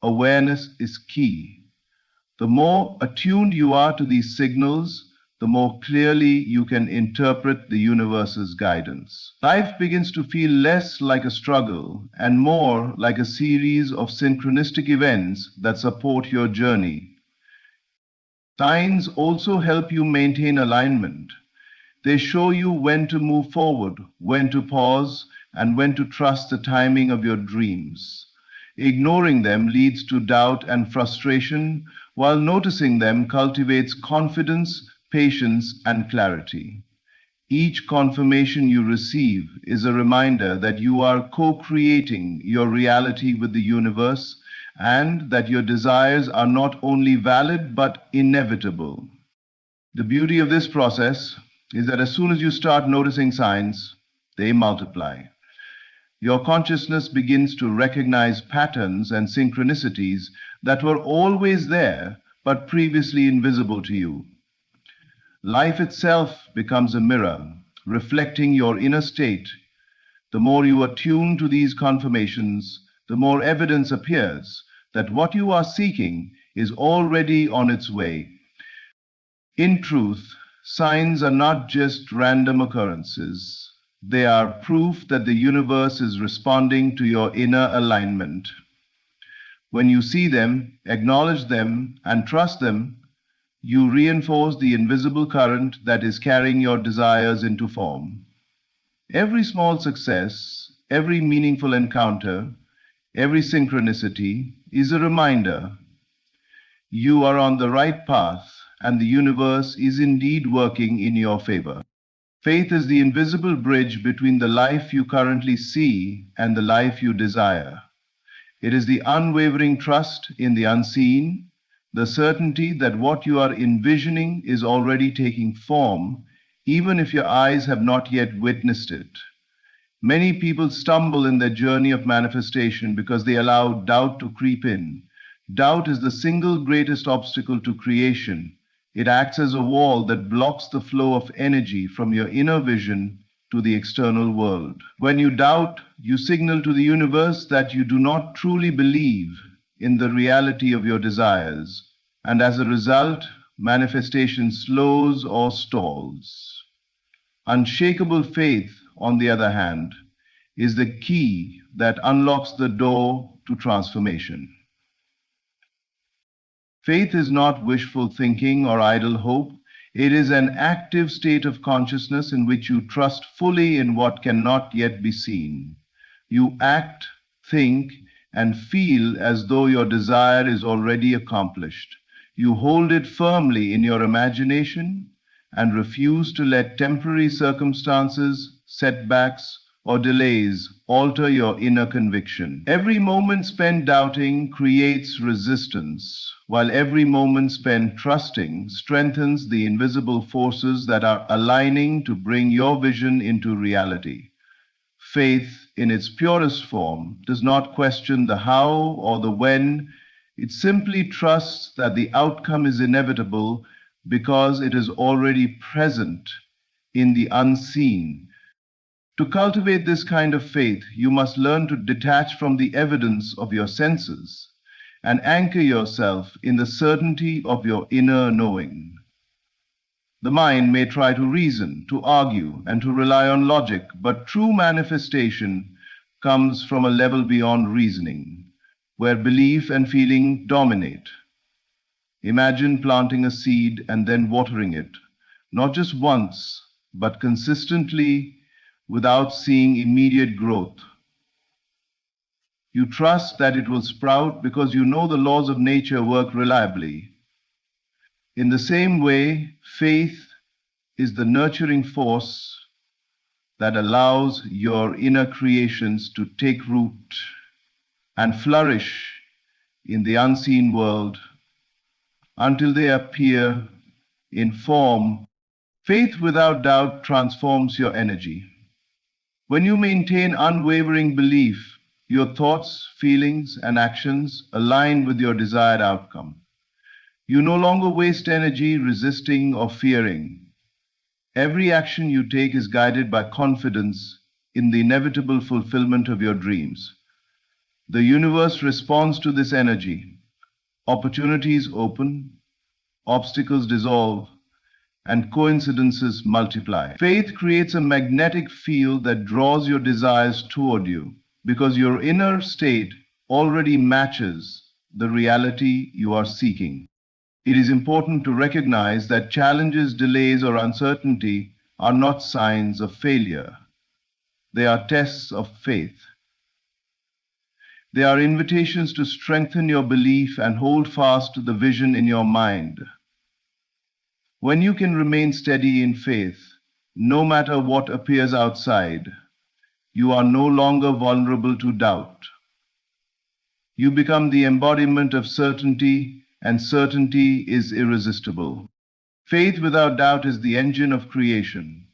Awareness is key. The more attuned you are to these signals, the more clearly you can interpret the universe's guidance. Life begins to feel less like a struggle and more like a series of synchronistic events that support your journey. Signs also help you maintain alignment. They show you when to move forward, when to pause, and when to trust the timing of your dreams. Ignoring them leads to doubt and frustration, while noticing them cultivates confidence, patience, and clarity. Each confirmation you receive is a reminder that you are co-creating your reality with the universe and that your desires are not only valid but inevitable. The beauty of this process is that as soon as you start noticing signs, they multiply. Your consciousness begins to recognize patterns and synchronicities that were always there but previously invisible to you. Life itself becomes a mirror, reflecting your inner state. The more you attune to these confirmations, the more evidence appears that what you are seeking is already on its way. In truth, signs are not just random occurrences. They are proof that the universe is responding to your inner alignment. When you see them, acknowledge them, and trust them, you reinforce the invisible current that is carrying your desires into form. Every small success, every meaningful encounter, every synchronicity is a reminder you are on the right path and the universe is indeed working in your favor. Faith is the invisible bridge between the life you currently see and the life you desire. It is the unwavering trust in the unseen, the certainty that what you are envisioning is already taking form, even if your eyes have not yet witnessed it. Many people stumble in their journey of manifestation because they allow doubt to creep in. Doubt is the single greatest obstacle to creation. It acts as a wall that blocks the flow of energy from your inner vision to the external world. When you doubt, you signal to the universe that you do not truly believe in the reality of your desires, and as a result, manifestation slows or stalls. Unshakable faith, on the other hand, is the key that unlocks the door to transformation. Faith is not wishful thinking or idle hope. It is an active state of consciousness in which you trust fully in what cannot yet be seen. You act, think, and feel as though your desire is already accomplished. You hold it firmly in your imagination, and refuse to let temporary circumstances, setbacks, or delays alter your inner conviction. Every moment spent doubting creates resistance, while every moment spent trusting strengthens the invisible forces that are aligning to bring your vision into reality. Faith, in its purest form, does not question the how or the when. It simply trusts that the outcome is inevitable because it is already present in the unseen. To cultivate this kind of faith, you must learn to detach from the evidence of your senses and anchor yourself in the certainty of your inner knowing. The mind may try to reason, to argue, and to rely on logic, but true manifestation comes from a level beyond reasoning, where belief and feeling dominate. Imagine planting a seed and then watering it, not just once, but consistently, without seeing immediate growth. You trust that it will sprout because you know the laws of nature work reliably. In the same way, faith is the nurturing force that allows your inner creations to take root and flourish in the unseen world until they appear in form. Faith without doubt transforms your energy. When you maintain unwavering belief, your thoughts, feelings, and actions align with your desired outcome. You no longer waste energy resisting or fearing. Every action you take is guided by confidence in the inevitable fulfillment of your dreams. The universe responds to this energy. Opportunities open, obstacles dissolve, and coincidences multiply. Faith creates a magnetic field that draws your desires toward you because your inner state already matches the reality you are seeking. It is important to recognize that challenges, delays, or uncertainty are not signs of failure. They are tests of faith. They are invitations to strengthen your belief and hold fast to the vision in your mind. When you can remain steady in faith, no matter what appears outside, you are no longer vulnerable to doubt. You become the embodiment of certainty, and certainty is irresistible. Faith without doubt is the engine of creation.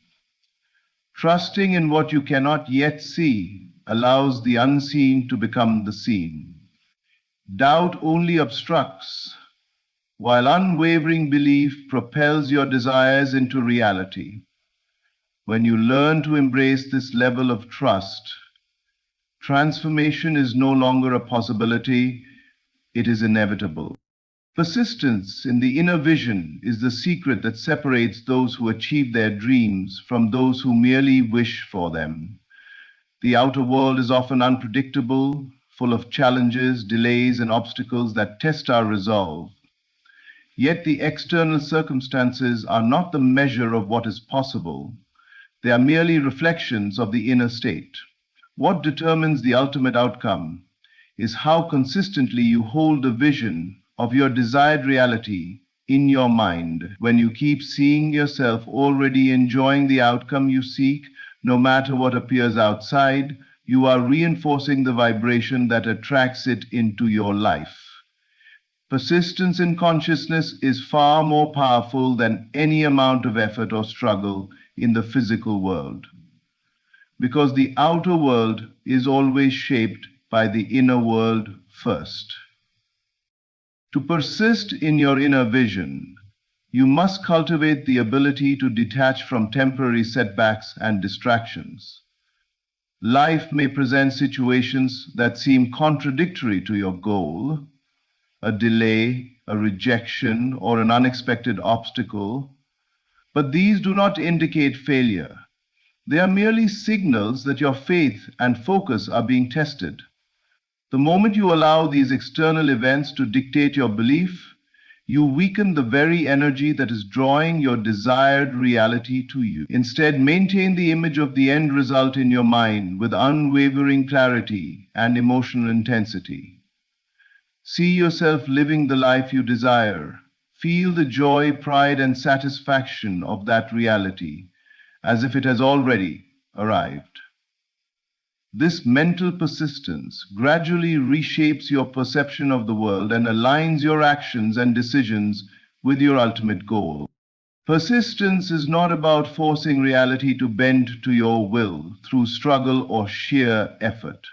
Trusting in what you cannot yet see allows the unseen to become the seen. Doubt only obstructs, while unwavering belief propels your desires into reality. When you learn to embrace this level of trust, transformation is no longer a possibility, it is inevitable. Persistence in the inner vision is the secret that separates those who achieve their dreams from those who merely wish for them. The outer world is often unpredictable, full of challenges, delays, and obstacles that test our resolve. Yet the external circumstances are not the measure of what is possible. They are merely reflections of the inner state. What determines the ultimate outcome is how consistently you hold the vision of your desired reality in your mind. When you keep seeing yourself already enjoying the outcome you seek, no matter what appears outside, you are reinforcing the vibration that attracts it into your life. Persistence in consciousness is far more powerful than any amount of effort or struggle in the physical world, because the outer world is always shaped by the inner world first. To persist in your inner vision, you must cultivate the ability to detach from temporary setbacks and distractions. Life may present situations that seem contradictory to your goal. A delay, a rejection, or an unexpected obstacle, but these do not indicate failure. They are merely signals that your faith and focus are being tested. The moment you allow these external events to dictate your belief, you weaken the very energy that is drawing your desired reality to you. Instead, maintain the image of the end result in your mind with unwavering clarity and emotional intensity. See yourself living the life you desire, Feel the joy, pride, and satisfaction of that reality as if it has already arrived. This mental persistence gradually reshapes your perception of the world and aligns your actions and decisions with your ultimate goal. Persistence is not about forcing reality to bend to your will through struggle or sheer effort.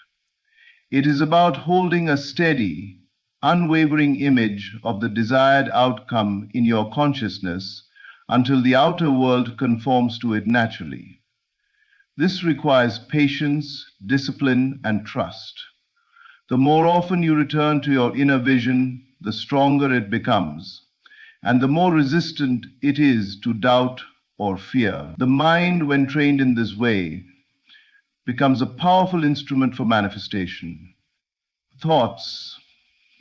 It is about holding a steady, unwavering image of the desired outcome in your consciousness until the outer world conforms to it naturally. This requires patience, discipline, and trust. The more often you return to your inner vision, the stronger it becomes, and the more resistant it is to doubt or fear. The mind, when trained in this way, becomes a powerful instrument for manifestation. Thoughts,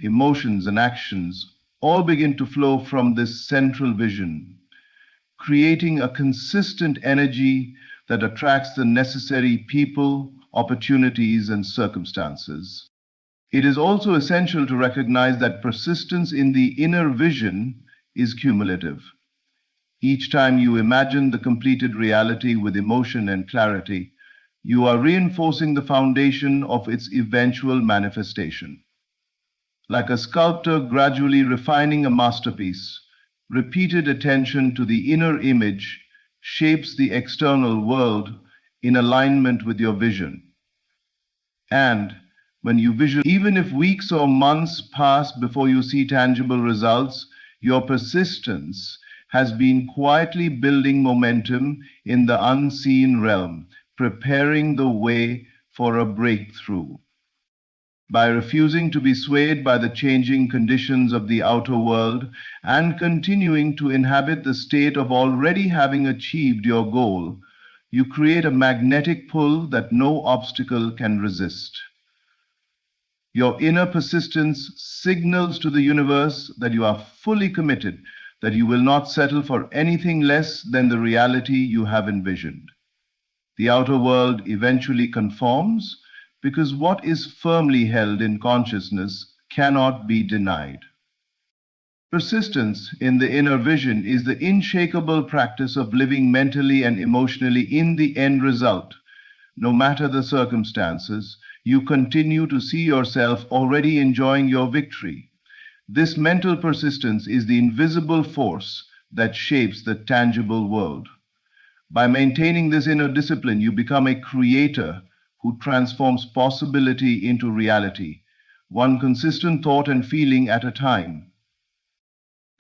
emotions, and actions all begin to flow from this central vision, creating a consistent energy that attracts the necessary people, opportunities, and circumstances. It is also essential to recognize that persistence in the inner vision is cumulative. Each time you imagine the completed reality with emotion and clarity, you are reinforcing the foundation of its eventual manifestation. Like a sculptor gradually refining a masterpiece, repeated attention to the inner image shapes the external world in alignment with your vision. And when you visualize, even if weeks or months pass before you see tangible results, your persistence has been quietly building momentum in the unseen realm, preparing the way for a breakthrough. By refusing to be swayed by the changing conditions of the outer world and continuing to inhabit the state of already having achieved your goal, you create a magnetic pull that no obstacle can resist. Your inner persistence signals to the universe that you are fully committed, that you will not settle for anything less than the reality you have envisioned. The outer world eventually conforms, because what is firmly held in consciousness cannot be denied. Persistence in the inner vision is the unshakable practice of living mentally and emotionally in the end result. No matter the circumstances, you continue to see yourself already enjoying your victory. This mental persistence is the invisible force that shapes the tangible world. By maintaining this inner discipline, you become a creator who transforms possibility into reality, one consistent thought and feeling at a time.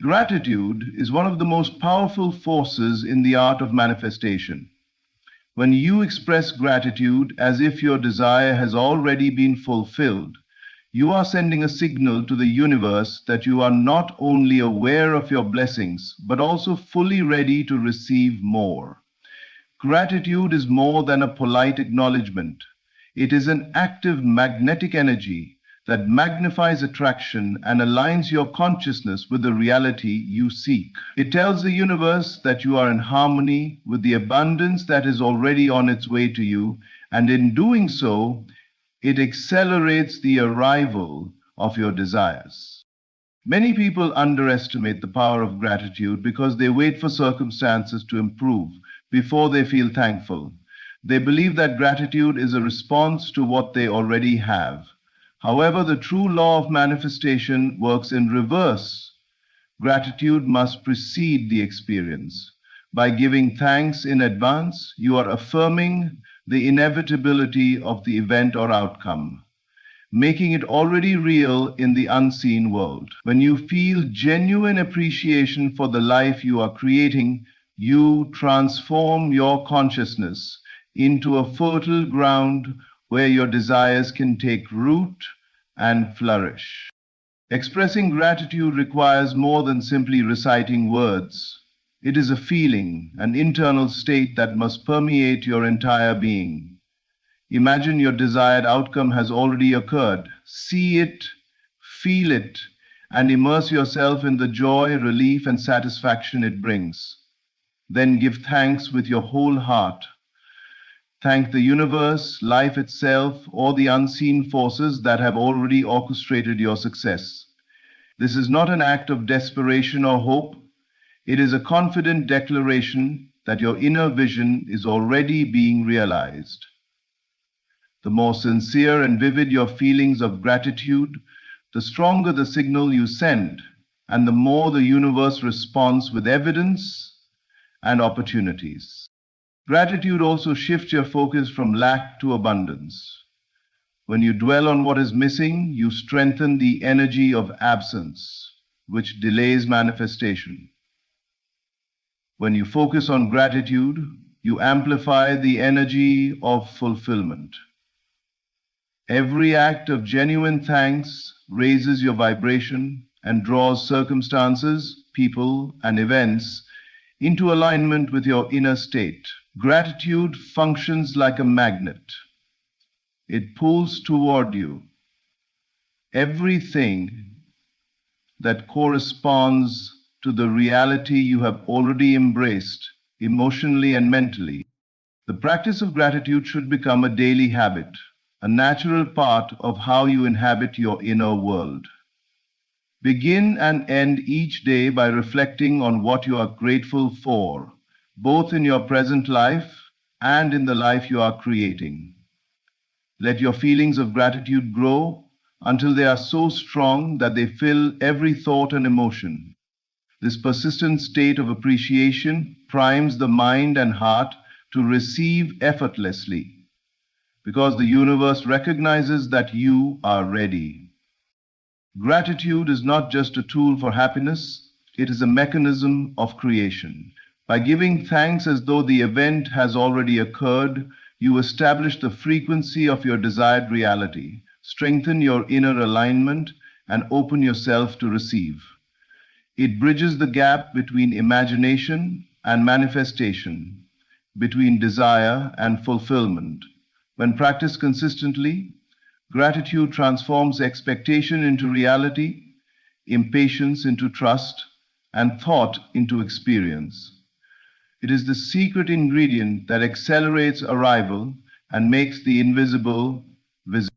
Gratitude is one of the most powerful forces in the art of manifestation. When you express gratitude as if your desire has already been fulfilled, you are sending a signal to the universe that you are not only aware of your blessings, but also fully ready to receive more. Gratitude is more than a polite acknowledgement. It is an active magnetic energy that magnifies attraction and aligns your consciousness with the reality you seek. It tells the universe that you are in harmony with the abundance that is already on its way to you, and in doing so, it accelerates the arrival of your desires. Many people underestimate the power of gratitude because they wait for circumstances to improve before they feel thankful. They believe that gratitude is a response to what they already have. However, the true law of manifestation works in reverse. Gratitude must precede the experience. By giving thanks in advance, you are affirming the inevitability of the event or outcome, making it already real in the unseen world. When you feel genuine appreciation for the life you are creating, you transform your consciousness into a fertile ground where your desires can take root and flourish. Expressing gratitude requires more than simply reciting words. It is a feeling, an internal state that must permeate your entire being. Imagine your desired outcome has already occurred. See it, feel it, and immerse yourself in the joy, relief, and satisfaction it brings. Then give thanks with your whole heart. Thank the universe, life itself, or the unseen forces that have already orchestrated your success. This is not an act of desperation or hope. It is a confident declaration that your inner vision is already being realized. The more sincere and vivid your feelings of gratitude, the stronger the signal you send, and the more the universe responds with evidence and opportunities. Gratitude also shifts your focus from lack to abundance. When you dwell on what is missing, you strengthen the energy of absence, which delays manifestation. When you focus on gratitude, you amplify the energy of fulfillment. Every act of genuine thanks raises your vibration and draws circumstances, people, and events into alignment with your inner state. Gratitude functions like a magnet. It pulls toward you everything that corresponds to the reality you have already embraced emotionally and mentally. The practice of gratitude should become a daily habit, a natural part of how you inhabit your inner world. Begin and end each day by reflecting on what you are grateful for, both in your present life and in the life you are creating. Let your feelings of gratitude grow until they are so strong that they fill every thought and emotion. This persistent state of appreciation primes the mind and heart to receive effortlessly, because the universe recognizes that you are ready. Gratitude is not just a tool for happiness, it is a mechanism of creation. By giving thanks as though the event has already occurred, you establish the frequency of your desired reality, strengthen your inner alignment, and open yourself to receive. It bridges the gap between imagination and manifestation, between desire and fulfillment. When practiced consistently, gratitude transforms expectation into reality, impatience into trust, and thought into experience. It is the secret ingredient that accelerates arrival and makes the invisible visible.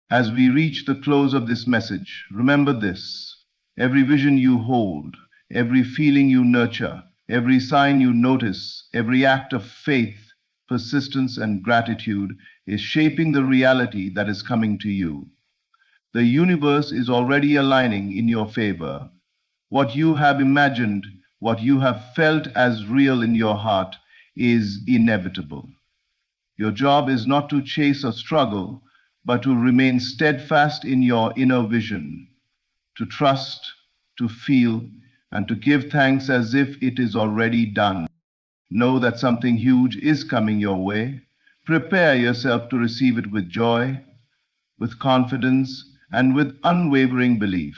As we reach the close of this message, remember this: every vision you hold, every feeling you nurture, every sign you notice, every act of faith, persistence, and gratitude is shaping the reality that is coming to you. The universe is already aligning in your favor. What you have imagined, what you have felt as real in your heart, is inevitable. Your job is not to chase a struggle, but to remain steadfast in your inner vision, to trust, to feel, and to give thanks as if it is already done. Know that something huge is coming your way. Prepare yourself to receive it with joy, with confidence, and with unwavering belief.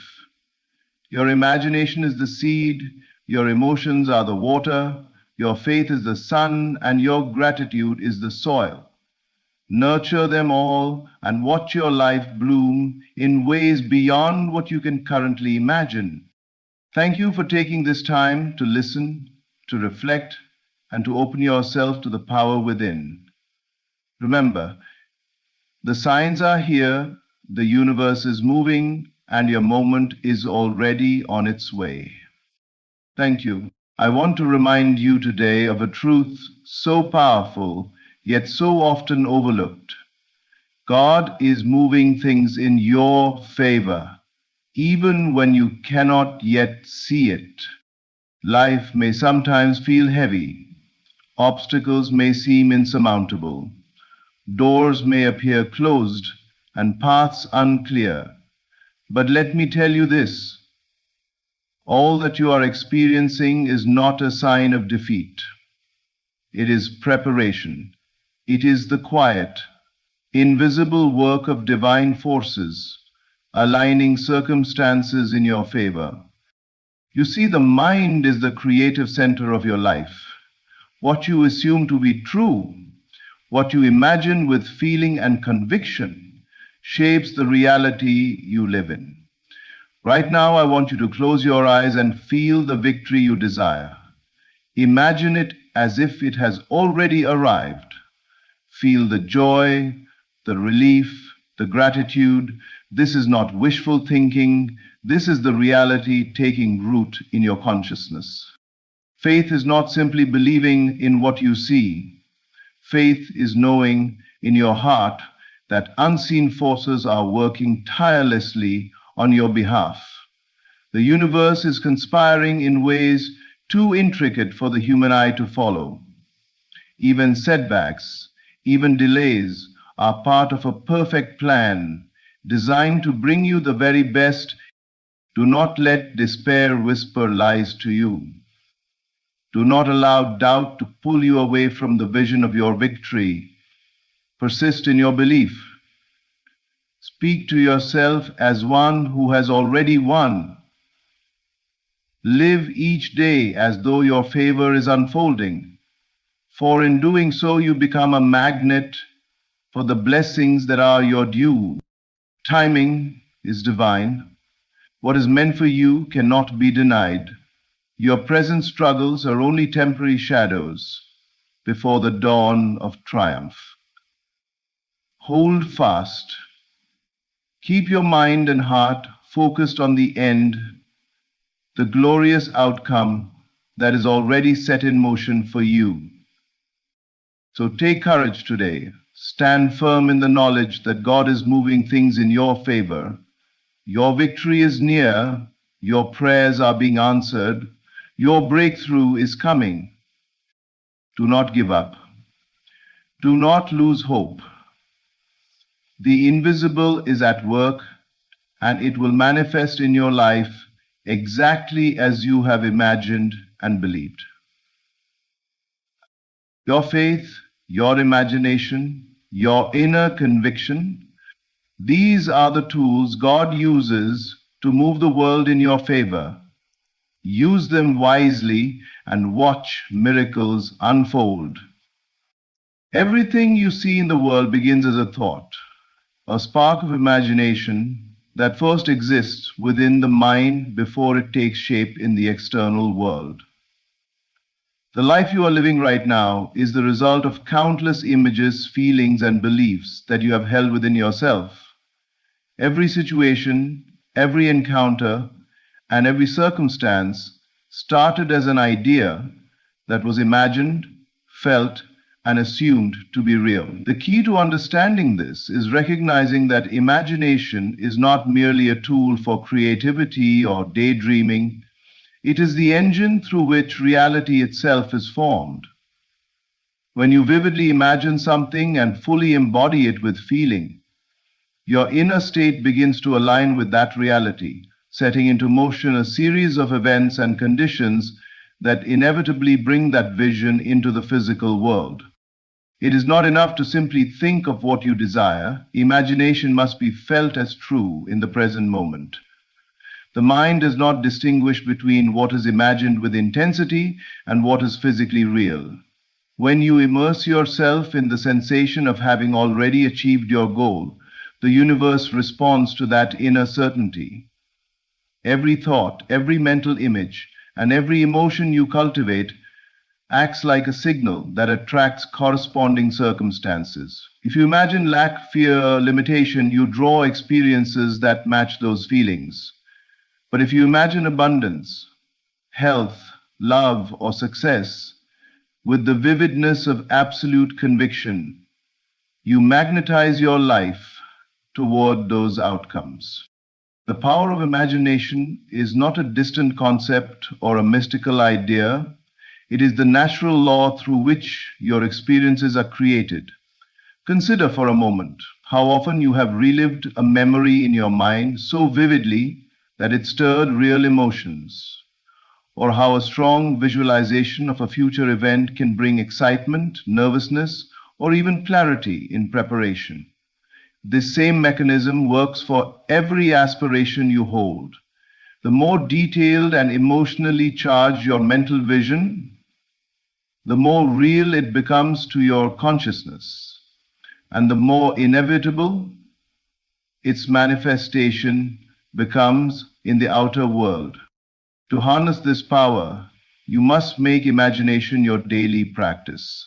Your imagination is the seed, your emotions are the water, your faith is the sun, and your gratitude is the soil. Nurture them all and watch your life bloom in ways beyond what you can currently imagine. Thank you for taking this time to listen, to reflect, and to open yourself to the power within. Remember, the signs are here, the universe is moving, and your moment is already on its way. Thank you. I want to remind you today of a truth so powerful, yet so often overlooked. God is moving things in your favor, even when you cannot yet see it. Life may sometimes feel heavy. Obstacles may seem insurmountable. Doors may appear closed and paths unclear. But let me tell you this: all that you are experiencing is not a sign of defeat. It is preparation. It is the quiet, invisible work of divine forces aligning circumstances in your favor. You see, the mind is the creative center of your life. What you assume to be true, what you imagine with feeling and conviction, shapes the reality you live in. Right now, I want you to close your eyes and feel the victory you desire. Imagine it as if it has already arrived. Feel the joy, the relief, the gratitude, This is not wishful thinking. This is the reality taking root in your consciousness. Faith is not simply believing in what you see. Faith is knowing in your heart that unseen forces are working tirelessly on your behalf. The universe is conspiring in ways too intricate for the human eye to follow. Even setbacks, even delays are part of a perfect plan designed to bring you the very best. Do not let despair whisper lies to you. Do not allow doubt to pull you away from the vision of your victory. Persist in your belief. Speak to yourself as one who has already won. Live each day as though your favor is unfolding, for in doing so you become a magnet for the blessings that are your due. Timing is divine. What is meant for you cannot be denied. Your present struggles are only temporary shadows before the dawn of triumph. Hold fast. Keep your mind and heart focused on the end, the glorious outcome that is already set in motion for you. So take courage today. Stand firm in the knowledge that God is moving things in your favor. Your victory is near. Your prayers are being answered. Your breakthrough is coming. Do not give up. Do not lose hope. The invisible is at work, and it will manifest in your life exactly as you have imagined and believed. Your faith, your imagination, your inner conviction, these are the tools God uses to move the world in your favor. Use them wisely and watch miracles unfold. Everything you see in the world begins as a thought, a spark of imagination that first exists within the mind before it takes shape in the external world. The life you are living right now is the result of countless images, feelings, and beliefs that you have held within yourself. Every situation, every encounter, and every circumstance started as an idea that was imagined, felt, and assumed to be real. The key to understanding this is recognizing that imagination is not merely a tool for creativity or daydreaming. It is the engine through which reality itself is formed. When you vividly imagine something and fully embody it with feeling, your inner state begins to align with that reality, setting into motion a series of events and conditions that inevitably bring that vision into the physical world. It is not enough to simply think of what you desire. Imagination must be felt as true in the present moment. The mind does not distinguish between what is imagined with intensity and what is physically real. When you immerse yourself in the sensation of having already achieved your goal, the universe responds to that inner certainty. Every thought, every mental image, and every emotion you cultivate acts like a signal that attracts corresponding circumstances. If you imagine lack, fear, limitation, you draw experiences that match those feelings. But if you imagine abundance, health, love, or success with the vividness of absolute conviction, you magnetize your life toward those outcomes. The power of imagination is not a distant concept or a mystical idea. It is the natural law through which your experiences are created. Consider for a moment how often you have relived a memory in your mind so vividly that it stirred real emotions, or how a strong visualization of a future event can bring excitement, nervousness, or even clarity in preparation. This same mechanism works for every aspiration you hold. The more detailed and emotionally charged your mental vision, the more real it becomes to your consciousness, and the more inevitable its manifestation becomes in the outer world. To harness this power, you must make imagination your daily practice.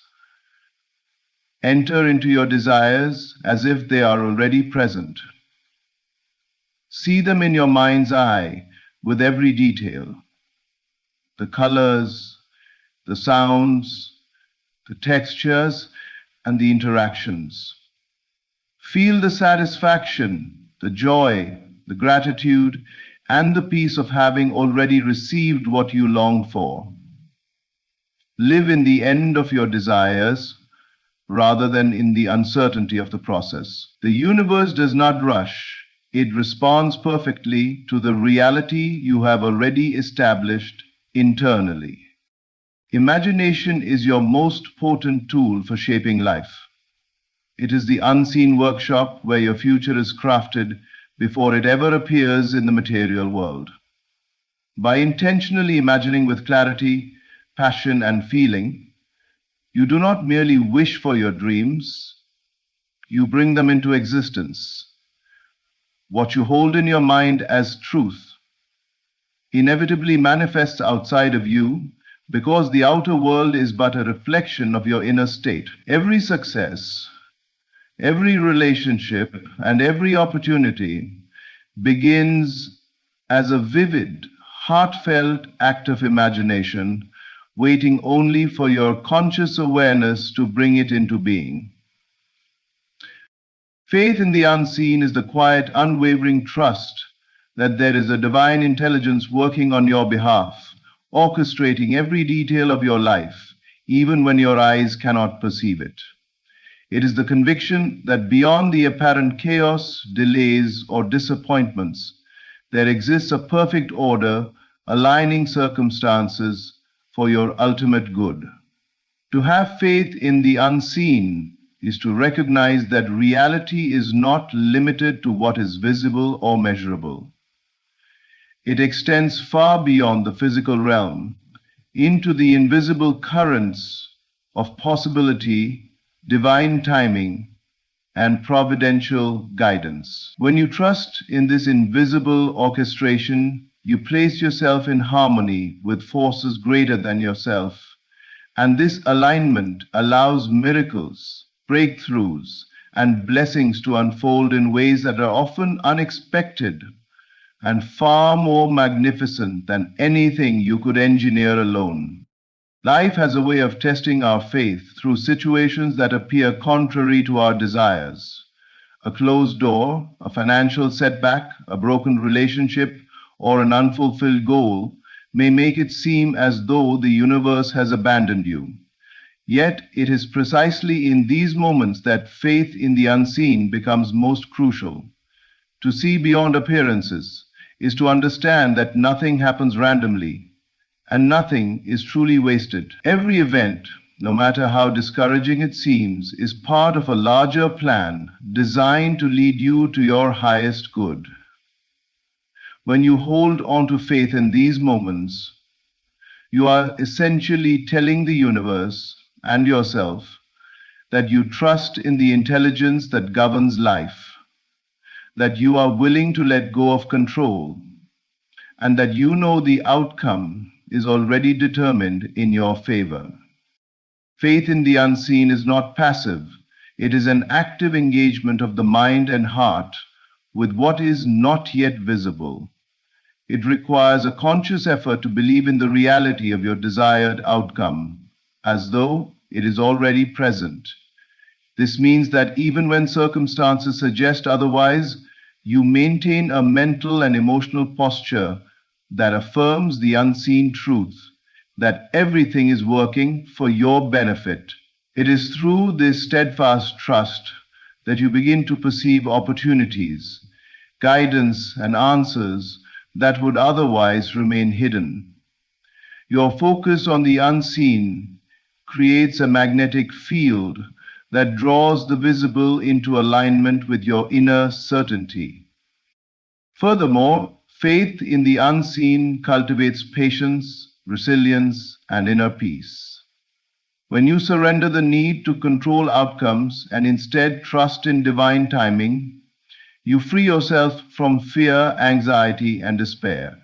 Enter into your desires as if they are already present. See them in your mind's eye with every detail. The colors, the sounds, the textures, and the interactions. Feel the satisfaction, the joy, the gratitude, and the peace of having already received what you long for. Live in the end of your desires rather than in the uncertainty of the process. The universe does not rush. It responds perfectly to the reality you have already established internally. Imagination is your most potent tool for shaping life. It is the unseen workshop where your future is crafted before it ever appears in the material world. By intentionally imagining with clarity, passion, and feeling, you do not merely wish for your dreams, you bring them into existence. What you hold in your mind as truth inevitably manifests outside of you because the outer world is but a reflection of your inner state. Every success, every relationship, and every opportunity begins as a vivid, heartfelt act of imagination, waiting only for your conscious awareness to bring it into being. Faith in the unseen is the quiet, unwavering trust that there is a divine intelligence working on your behalf, orchestrating every detail of your life, even when your eyes cannot perceive it. It is the conviction that beyond the apparent chaos, delays, or disappointments, there exists a perfect order aligning circumstances for your ultimate good. To have faith in the unseen is to recognize that reality is not limited to what is visible or measurable. It extends far beyond the physical realm into the invisible currents of possibility, divine timing, and providential guidance. When you trust in this invisible orchestration, you place yourself in harmony with forces greater than yourself, and this alignment allows miracles, breakthroughs, and blessings to unfold in ways that are often unexpected and far more magnificent than anything you could engineer alone. Life has a way of testing our faith through situations that appear contrary to our desires. A closed door, a financial setback, a broken relationship, or an unfulfilled goal may make it seem as though the universe has abandoned you. Yet it is precisely in these moments that faith in the unseen becomes most crucial. To see beyond appearances is to understand that nothing happens randomly, and nothing is truly wasted. Every event, no matter how discouraging it seems, is part of a larger plan designed to lead you to your highest good. When you hold on to faith in these moments, you are essentially telling the universe and yourself that you trust in the intelligence that governs life, that you are willing to let go of control, and that you know the outcome is already determined in your favor. Faith in the unseen is not passive. It is an active engagement of the mind and heart with what is not yet visible. It requires a conscious effort to believe in the reality of your desired outcome, as though it is already present. This means that even when circumstances suggest otherwise, you maintain a mental and emotional posture that affirms the unseen truth, that everything is working for your benefit. It is through this steadfast trust that you begin to perceive opportunities, guidance, and answers that would otherwise remain hidden. Your focus on the unseen creates a magnetic field that draws the visible into alignment with your inner certainty. Furthermore, faith in the unseen cultivates patience, resilience, and inner peace. When you surrender the need to control outcomes and instead trust in divine timing, you free yourself from fear, anxiety, and despair.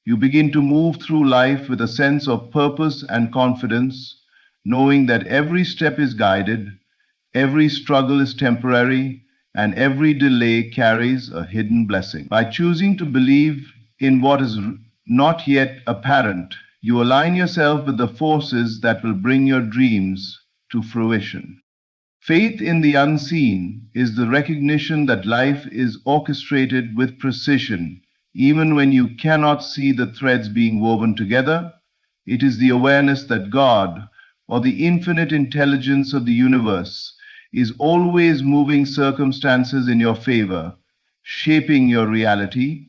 You begin to move through life with a sense of purpose and confidence, knowing that every step is guided, every struggle is temporary, and every delay carries a hidden blessing. By choosing to believe in what is not yet apparent, you align yourself with the forces that will bring your dreams to fruition. Faith in the unseen is the recognition that life is orchestrated with precision, even when you cannot see the threads being woven together. It is the awareness that God, or the infinite intelligence of the universe, is always moving circumstances in your favor, shaping your reality,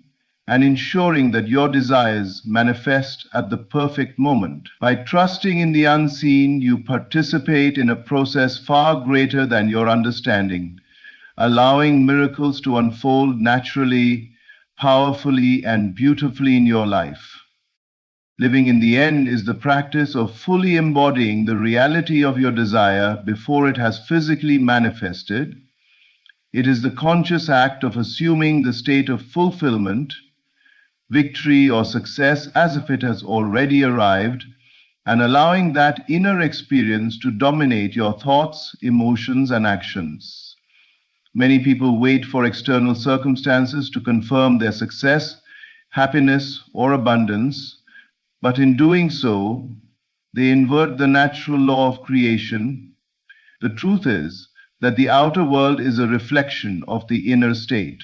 and ensuring that your desires manifest at the perfect moment. By trusting in the unseen, you participate in a process far greater than your understanding, allowing miracles to unfold naturally, powerfully, and beautifully in your life. Living in the end is the practice of fully embodying the reality of your desire before it has physically manifested. It is the conscious act of assuming the state of fulfillment, victory, or success as if it has already arrived, and allowing that inner experience to dominate your thoughts, emotions, and actions. Many people wait for external circumstances to confirm their success, happiness, or abundance, but in doing so, they invert the natural law of creation. The truth is that the outer world is a reflection of the inner state.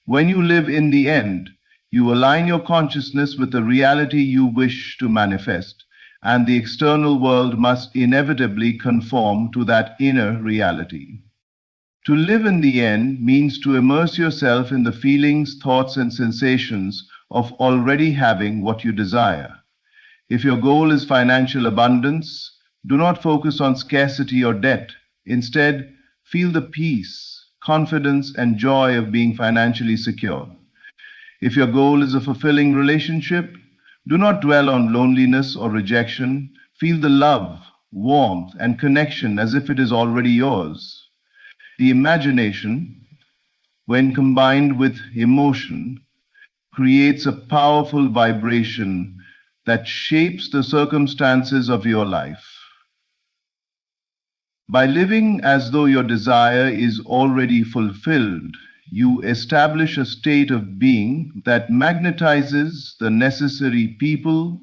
When you live in the end, you align your consciousness with the reality you wish to manifest, and the external world must inevitably conform to that inner reality. To live in the end means to immerse yourself in the feelings, thoughts, and sensations of already having what you desire. If your goal is financial abundance, do not focus on scarcity or debt. Instead, feel the peace, confidence, and joy of being financially secure. If your goal is a fulfilling relationship, do not dwell on loneliness or rejection. Feel the love, warmth, and connection as if it is already yours. The imagination, when combined with emotion, creates a powerful vibration that shapes the circumstances of your life. By living as though your desire is already fulfilled, you establish a state of being that magnetizes the necessary people,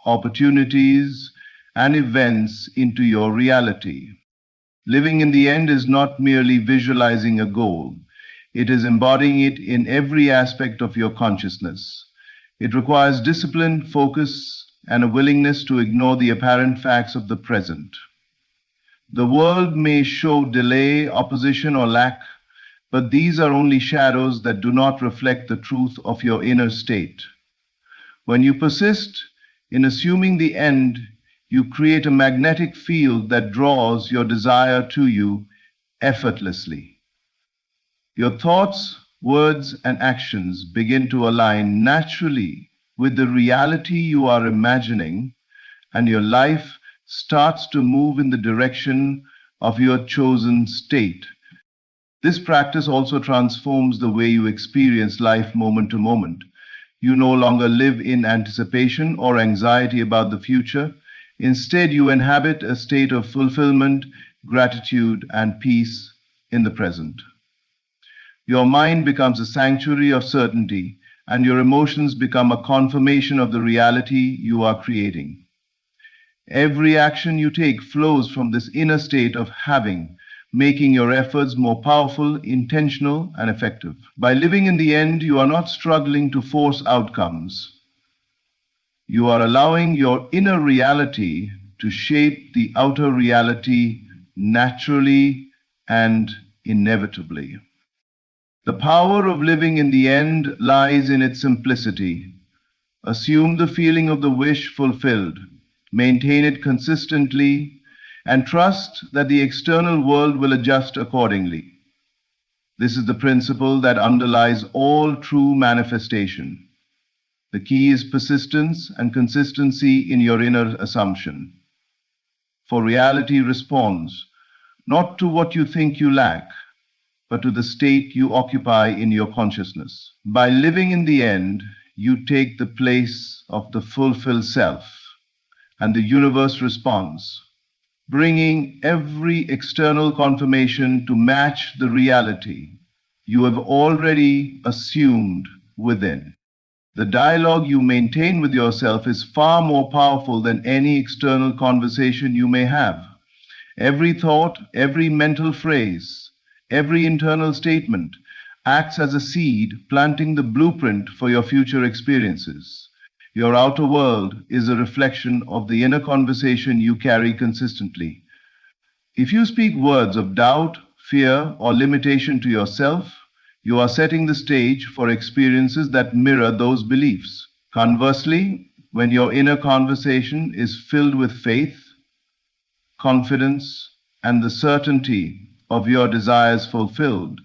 opportunities, and events into your reality. Living in the end is not merely visualizing a goal. It is embodying it in every aspect of your consciousness. It requires discipline, focus, and a willingness to ignore the apparent facts of the present. The world may show delay, opposition, or lack, but these are only shadows that do not reflect the truth of your inner state. When you persist in assuming the end, you create a magnetic field that draws your desire to you effortlessly. Your thoughts, words, and actions begin to align naturally with the reality you are imagining, and your life starts to move in the direction of your chosen state. This practice also transforms the way you experience life moment to moment. You no longer live in anticipation or anxiety about the future. Instead, you inhabit a state of fulfillment, gratitude, and peace in the present. Your mind becomes a sanctuary of certainty, and your emotions become a confirmation of the reality you are creating. Every action you take flows from this inner state of having, making your efforts more powerful, intentional, and effective. By living in the end, you are not struggling to force outcomes. You are allowing your inner reality to shape the outer reality naturally and inevitably. The power of living in the end lies in its simplicity. Assume the feeling of the wish fulfilled, maintain it consistently, and trust that the external world will adjust accordingly. This is the principle that underlies all true manifestation. The key is persistence and consistency in your inner assumption. For reality responds not to what you think you lack, but to the state you occupy in your consciousness. By living in the end, you take the place of the fulfilled self, and the universe responds. bringing every external confirmation to match the reality you have already assumed within. The dialogue you maintain with yourself is far more powerful than any external conversation you may have. Every thought, every mental phrase, every internal statement acts as a seed planting the blueprint for your future experiences. Your outer world is a reflection of the inner conversation you carry consistently. If you speak words of doubt, fear, or limitation to yourself, you are setting the stage for experiences that mirror those beliefs. Conversely, when your inner conversation is filled with faith, confidence, and the certainty of your desires fulfilled,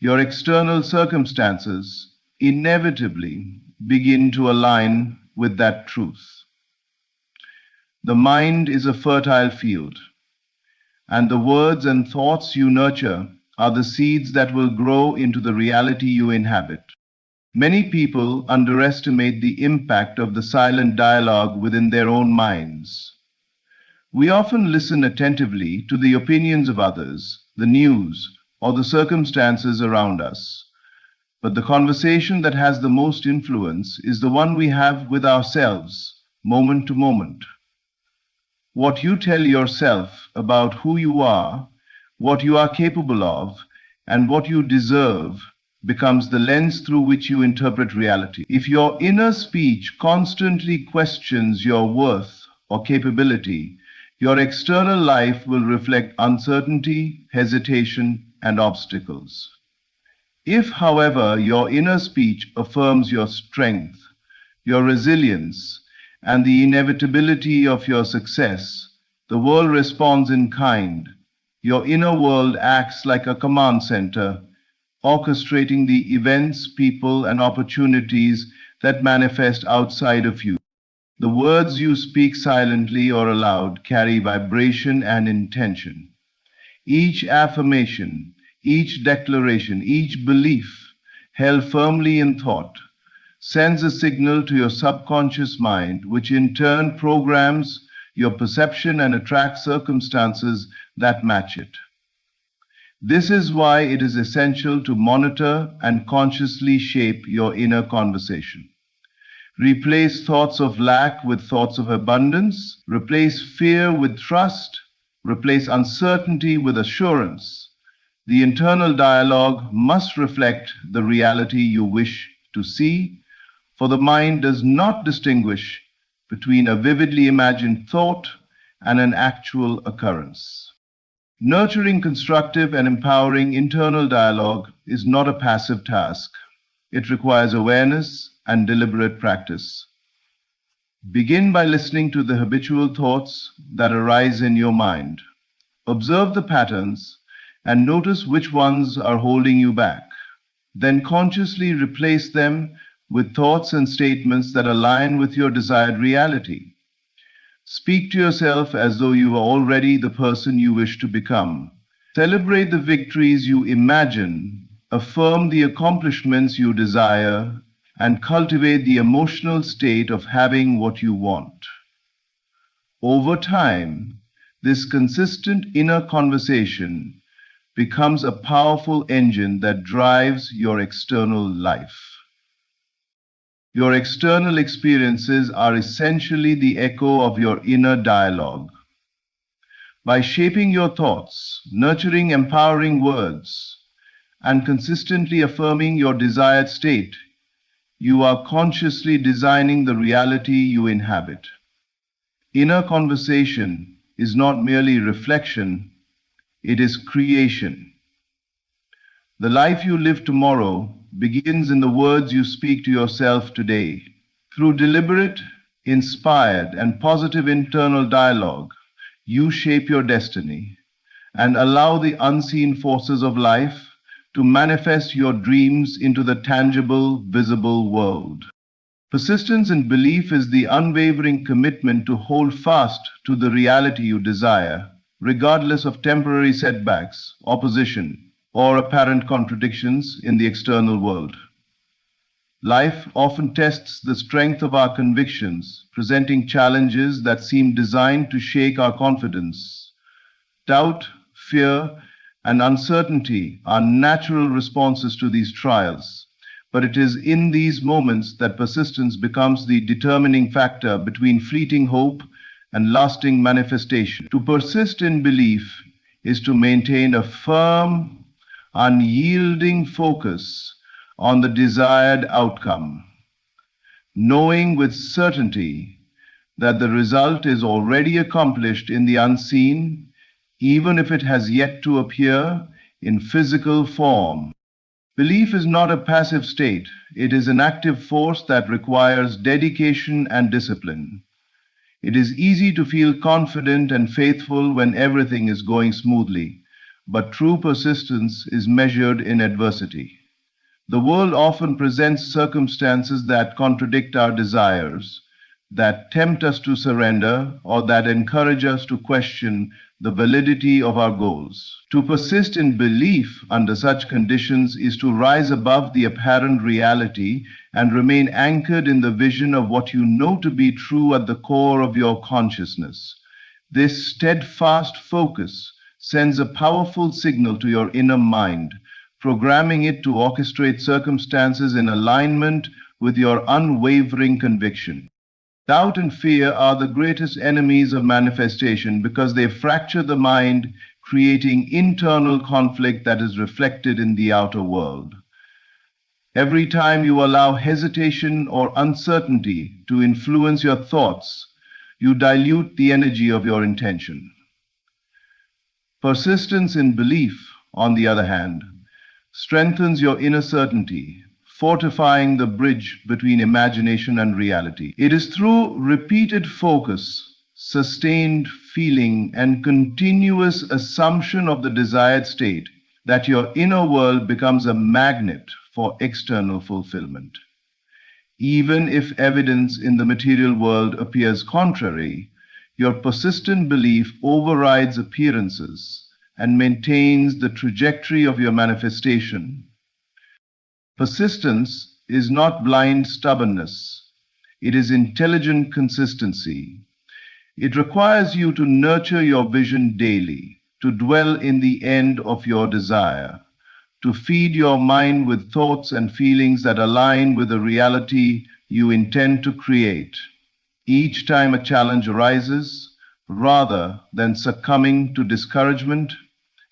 your external circumstances inevitably begin to align with that truth. The mind is a fertile field, and the words and thoughts you nurture are the seeds that will grow into the reality you inhabit. Many people underestimate the impact of the silent dialogue within their own minds. We often listen attentively to the opinions of others, the news, or the circumstances around us. But the conversation that has the most influence is the one we have with ourselves, moment to moment. What you tell yourself about who you are, what you are capable of, and what you deserve becomes the lens through which you interpret reality. If your inner speech constantly questions your worth or capability, your external life will reflect uncertainty, hesitation, and obstacles. If, however, your inner speech affirms your strength, your resilience, and the inevitability of your success, the world responds in kind. Your inner world acts like a command center, orchestrating the events, people, and opportunities that manifest outside of you. The words you speak silently or aloud carry vibration and intention. Each affirmation, each declaration, each belief held firmly in thought sends a signal to your subconscious mind, which in turn programs your perception and attracts circumstances that match it. This is why it is essential to monitor and consciously shape your inner conversation. Replace thoughts of lack with thoughts of abundance. Replace fear with trust. Replace uncertainty with assurance. The internal dialogue must reflect the reality you wish to see, for the mind does not distinguish between a vividly imagined thought and an actual occurrence. Nurturing constructive and empowering internal dialogue is not a passive task. It requires awareness and deliberate practice. Begin by listening to the habitual thoughts that arise in your mind. Observe the patterns and notice which ones are holding you back. Then consciously replace them with thoughts and statements that align with your desired reality. Speak to yourself as though you are already the person you wish to become. Celebrate the victories you imagine, affirm the accomplishments you desire, and cultivate the emotional state of having what you want. Over time, this consistent inner conversation becomes a powerful engine that drives your external life. Your external experiences are essentially the echo of your inner dialogue. By shaping your thoughts, nurturing empowering words, and consistently affirming your desired state, you are consciously designing the reality you inhabit. Inner conversation is not merely reflection, it is creation. The life you live tomorrow begins in the words you speak to yourself today. Through deliberate, inspired, and positive internal dialogue, you shape your destiny and allow the unseen forces of life to manifest your dreams into the tangible, visible world. Persistence in belief is the unwavering commitment to hold fast to the reality you desire, regardless of temporary setbacks, opposition, or apparent contradictions in the external world. Life often tests the strength of our convictions, presenting challenges that seem designed to shake our confidence. Doubt, fear, and uncertainty are natural responses to these trials. But it is in these moments that persistence becomes the determining factor between fleeting hope and lasting manifestation. To persist in belief is to maintain a firm, unyielding focus on the desired outcome, knowing with certainty that the result is already accomplished in the unseen, even if it has yet to appear in physical form. Belief is not a passive state, it is an active force that requires dedication and discipline. It is easy to feel confident and faithful when everything is going smoothly, but true persistence is measured in adversity. The world often presents circumstances that contradict our desires, that tempt us to surrender, or that encourage us to question the validity of our goals. To persist in belief under such conditions is to rise above the apparent reality and remain anchored in the vision of what you know to be true at the core of your consciousness. This steadfast focus sends a powerful signal to your inner mind, programming it to orchestrate circumstances in alignment with your unwavering conviction. Doubt and fear are the greatest enemies of manifestation because they fracture the mind, creating internal conflict that is reflected in the outer world. Every time you allow hesitation or uncertainty to influence your thoughts, you dilute the energy of your intention. Persistence in belief, on the other hand, strengthens your inner certainty, fortifying the bridge between imagination and reality. It is through repeated focus, sustained feeling, and continuous assumption of the desired state that your inner world becomes a magnet for external fulfillment. Even if evidence in the material world appears contrary, your persistent belief overrides appearances and maintains the trajectory of your manifestation. Persistence is not blind stubbornness. It is intelligent consistency. It requires you to nurture your vision daily, to dwell in the end of your desire, to feed your mind with thoughts and feelings that align with the reality you intend to create. Each time a challenge arises, rather than succumbing to discouragement,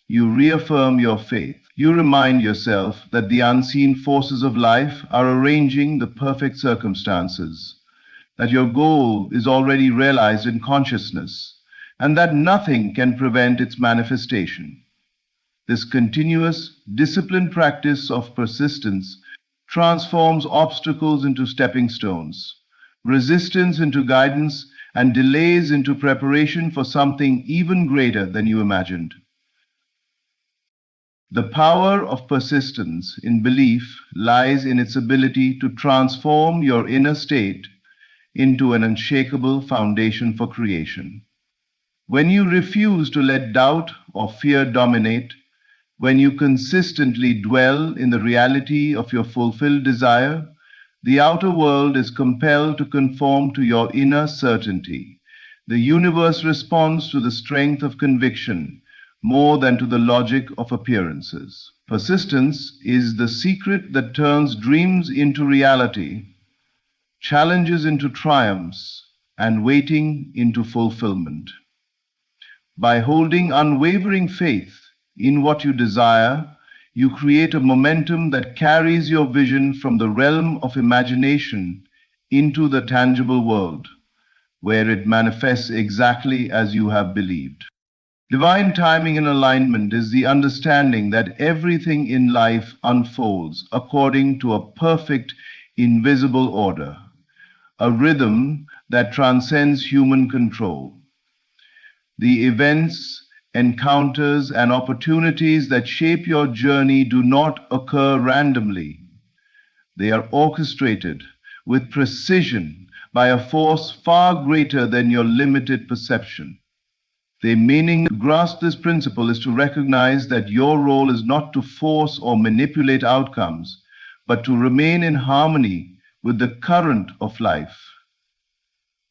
you reaffirm your faith. You remind yourself that the unseen forces of life are arranging the perfect circumstances, that your goal is already realized in consciousness, and that nothing can prevent its manifestation. This continuous, disciplined practice of persistence transforms obstacles into stepping stones, resistance into guidance, and delays into preparation for something even greater than you imagined. The power of persistence in belief lies in its ability to transform your inner state into an unshakable foundation for creation. When you refuse to let doubt or fear dominate, when you consistently dwell in the reality of your fulfilled desire, the outer world is compelled to conform to your inner certainty. The universe responds to the strength of conviction more than to the logic of appearances. Persistence is the secret that turns dreams into reality, challenges into triumphs, and waiting into fulfillment. By holding unwavering faith in what you desire, you create a momentum that carries your vision from the realm of imagination into the tangible world, where it manifests exactly as you have believed. Divine timing and alignment is the understanding that everything in life unfolds according to a perfect, invisible order, a rhythm that transcends human control. The events, encounters, and opportunities that shape your journey do not occur randomly. They are orchestrated with precision by a force far greater than your limited perception. The meaning to grasp this principle is to recognize that your role is not to force or manipulate outcomes, but to remain in harmony with the current of life,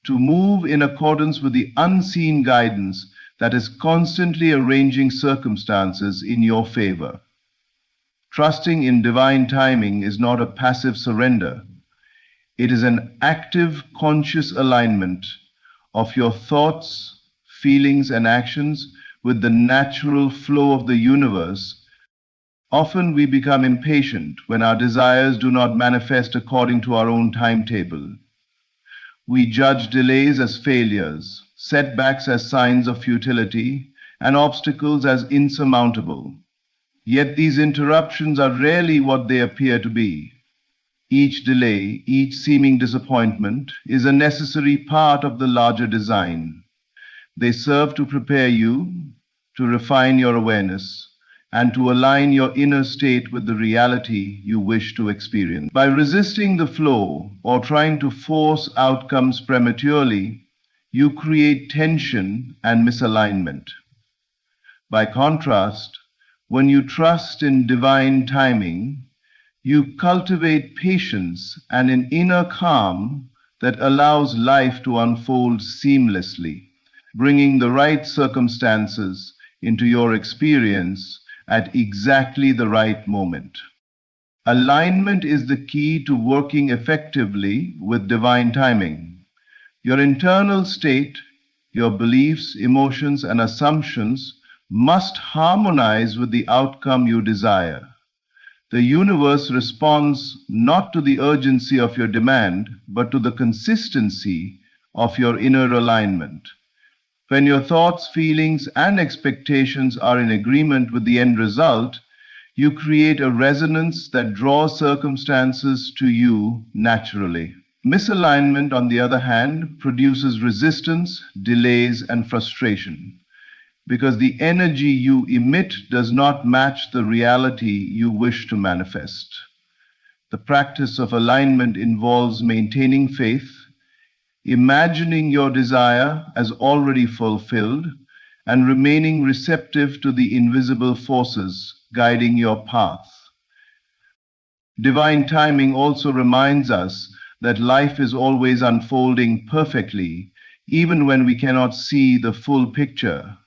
to move in accordance with the unseen guidance that is constantly arranging circumstances in your favor. Trusting in divine timing is not a passive surrender. It is an active, conscious alignment of your thoughts, feelings, and actions with the natural flow of the universe. Often we become impatient when our desires do not manifest according to our own timetable. We judge delays as failures, setbacks as signs of futility, and obstacles as insurmountable. Yet these interruptions are rarely what they appear to be. Each delay, each seeming disappointment, is a necessary part of the larger design. They serve to prepare you, to refine your awareness, and to align your inner state with the reality you wish to experience. By resisting the flow or trying to force outcomes prematurely, you create tension and misalignment. By contrast, when you trust in divine timing, you cultivate patience and an inner calm that allows life to unfold seamlessly, bringing the right circumstances into your experience at exactly the right moment. Alignment is the key to working effectively with divine timing. Your internal state, your beliefs, emotions, and assumptions must harmonize with the outcome you desire. The universe responds not to the urgency of your demand, but to the consistency of your inner alignment. When your thoughts, feelings, and expectations are in agreement with the end result, you create a resonance that draws circumstances to you naturally. Misalignment, on the other hand, produces resistance, delays, and frustration, because the energy you emit does not match the reality you wish to manifest. The practice of alignment involves maintaining faith, imagining your desire as already fulfilled, and remaining receptive to the invisible forces guiding your path. Divine timing also reminds us that life is always unfolding perfectly, even when we cannot see the full picture.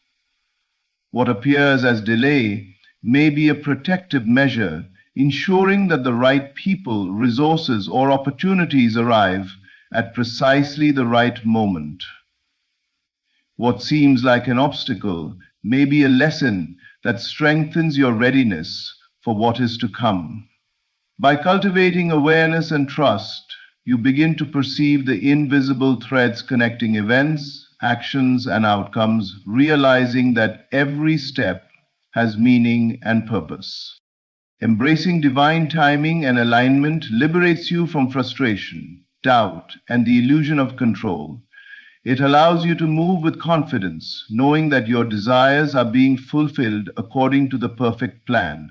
What appears as delay may be a protective measure, ensuring that the right people, resources, or opportunities arrive at precisely the right moment. What seems like an obstacle may be a lesson that strengthens your readiness for what is to come. By cultivating awareness and trust, you begin to perceive the invisible threads connecting events, actions, and outcomes, realizing that every step has meaning and purpose. Embracing divine timing and alignment liberates you from frustration, doubt, and the illusion of control. It allows you to move with confidence, knowing that your desires are being fulfilled according to the perfect plan.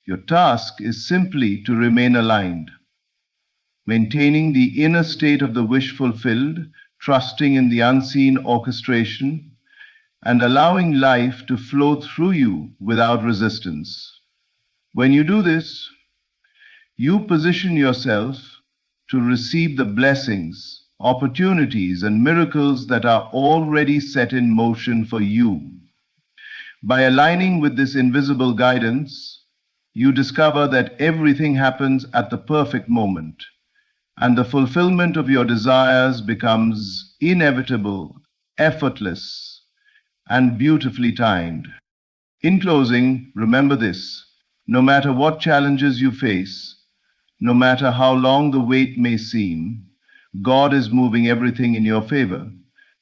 Your task is simply to remain aligned, maintaining the inner state of the wish fulfilled, trusting in the unseen orchestration, and allowing life to flow through you without resistance. When you do this, you position yourself to receive the blessings, opportunities, and miracles that are already set in motion for you. By aligning with this invisible guidance, you discover that everything happens at the perfect moment, and the fulfillment of your desires becomes inevitable, effortless, and beautifully timed. In closing, remember this: no matter what challenges you face, no matter how long the wait may seem, God is moving everything in your favor.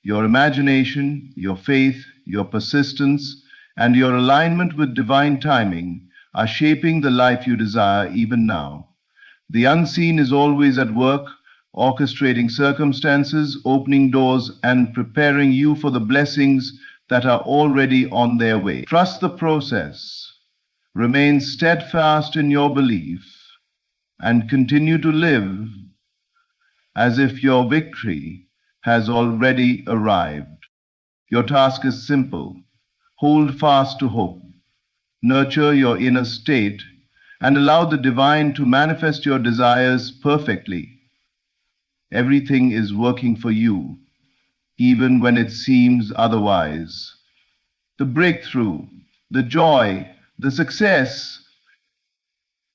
Your imagination, your faith, your persistence, and your alignment with divine timing are shaping the life you desire even now. The unseen is always at work, orchestrating circumstances, opening doors, and preparing you for the blessings that are already on their way. Trust the process, remain steadfast in your belief, and continue to live as if your victory has already arrived. Your task is simple: hold fast to hope, nurture your inner state, and allow the divine to manifest your desires perfectly. Everything is working for you, even when it seems otherwise. The breakthrough, the joy, the success,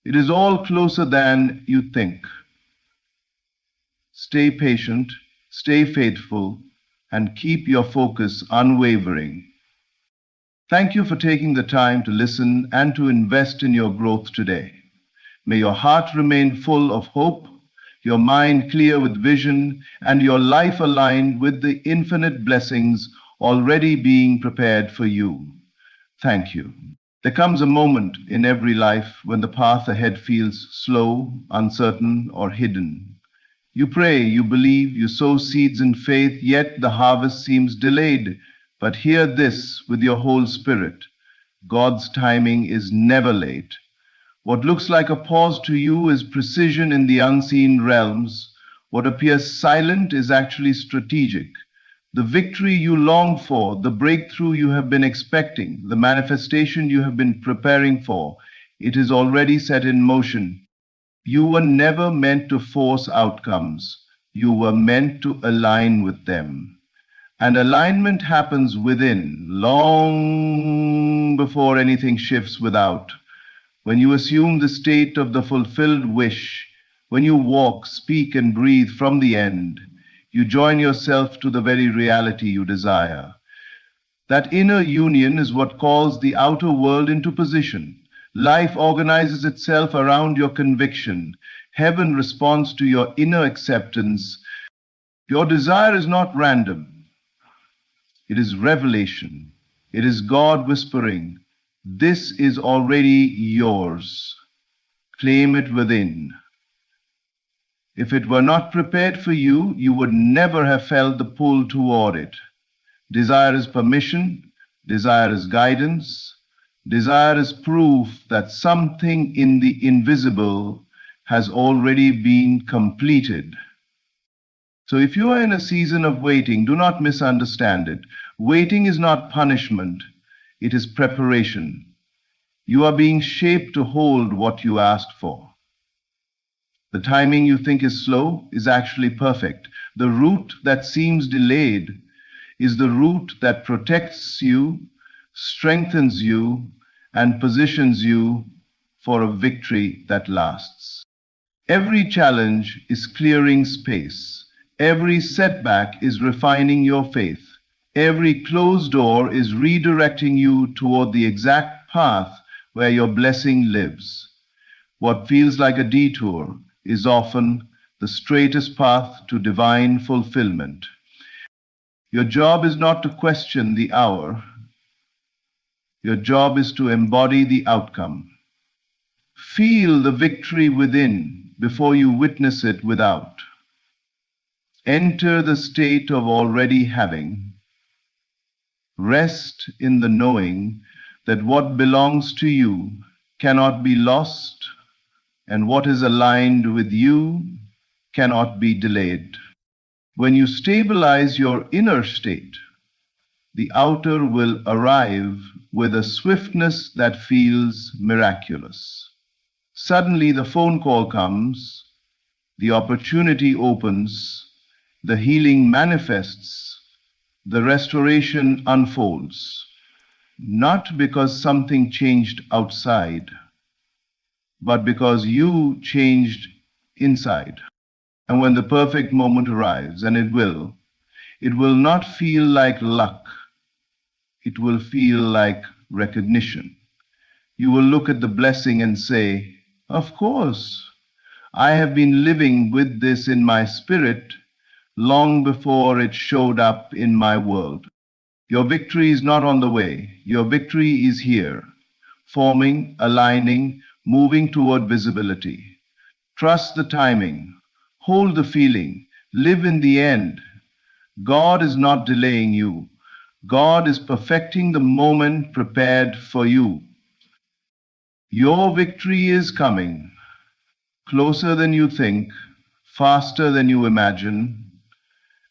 it is all closer than you think. Stay patient, stay faithful, and keep your focus unwavering. Thank you for taking the time to listen and to invest in your growth today. May your heart remain full of hope, your mind clear with vision, and your life aligned with the infinite blessings already being prepared for you. Thank you. There comes a moment in every life when the path ahead feels slow, uncertain, or hidden. You pray, you believe, you sow seeds in faith, yet the harvest seems delayed. But hear this with your whole spirit. God's timing is never late. What looks like a pause to you is precision in the unseen realms. What appears silent is actually strategic. The victory you long for, the breakthrough you have been expecting, the manifestation you have been preparing for, it is already set in motion. You were never meant to force outcomes. You were meant to align with them. And alignment happens within, long before anything shifts without. When you assume the state of the fulfilled wish, when you walk, speak, and breathe from the end, you join yourself to the very reality you desire. That inner union is what calls the outer world into position. Life organizes itself around your conviction. Heaven responds to your inner acceptance. Your desire is not random. It is revelation. It is God whispering, "This is already yours. Claim it within." If it were not prepared for you, you would never have felt the pull toward it. Desire is permission. Desire is guidance. Desire is proof that something in the invisible has already been completed. So if you are in a season of waiting, do not misunderstand it. Waiting is not punishment. It is preparation. You are being shaped to hold what you asked for. The timing you think is slow is actually perfect. The route that seems delayed is the route that protects you, strengthens you, and positions you for a victory that lasts. Every challenge is clearing space. Every setback is refining your faith. Every closed door is redirecting you toward the exact path where your blessing lives. What feels like a detour is often the straightest path to divine fulfillment. Your job is not to question the hour. Your job is to embody the outcome. Feel the victory within before you witness it without. Enter the state of already having. Rest in the knowing that what belongs to you cannot be lost, and what is aligned with you cannot be delayed. When you stabilize your inner state, the outer will arrive with a swiftness that feels miraculous. Suddenly the phone call comes, the opportunity opens, the healing manifests, the restoration unfolds, not because something changed outside, but because you changed inside. And when the perfect moment arrives, and it will not feel like luck. It will feel like recognition. You will look at the blessing and say, "Of course, I have been living with this in my spirit long before it showed up in my world." Your victory is not on the way. Your victory is here, forming, aligning, moving toward visibility. Trust the timing. Hold the feeling. Live in the end. God is not delaying you. God is perfecting the moment prepared for you. Your victory is coming, closer than you think, faster than you imagine,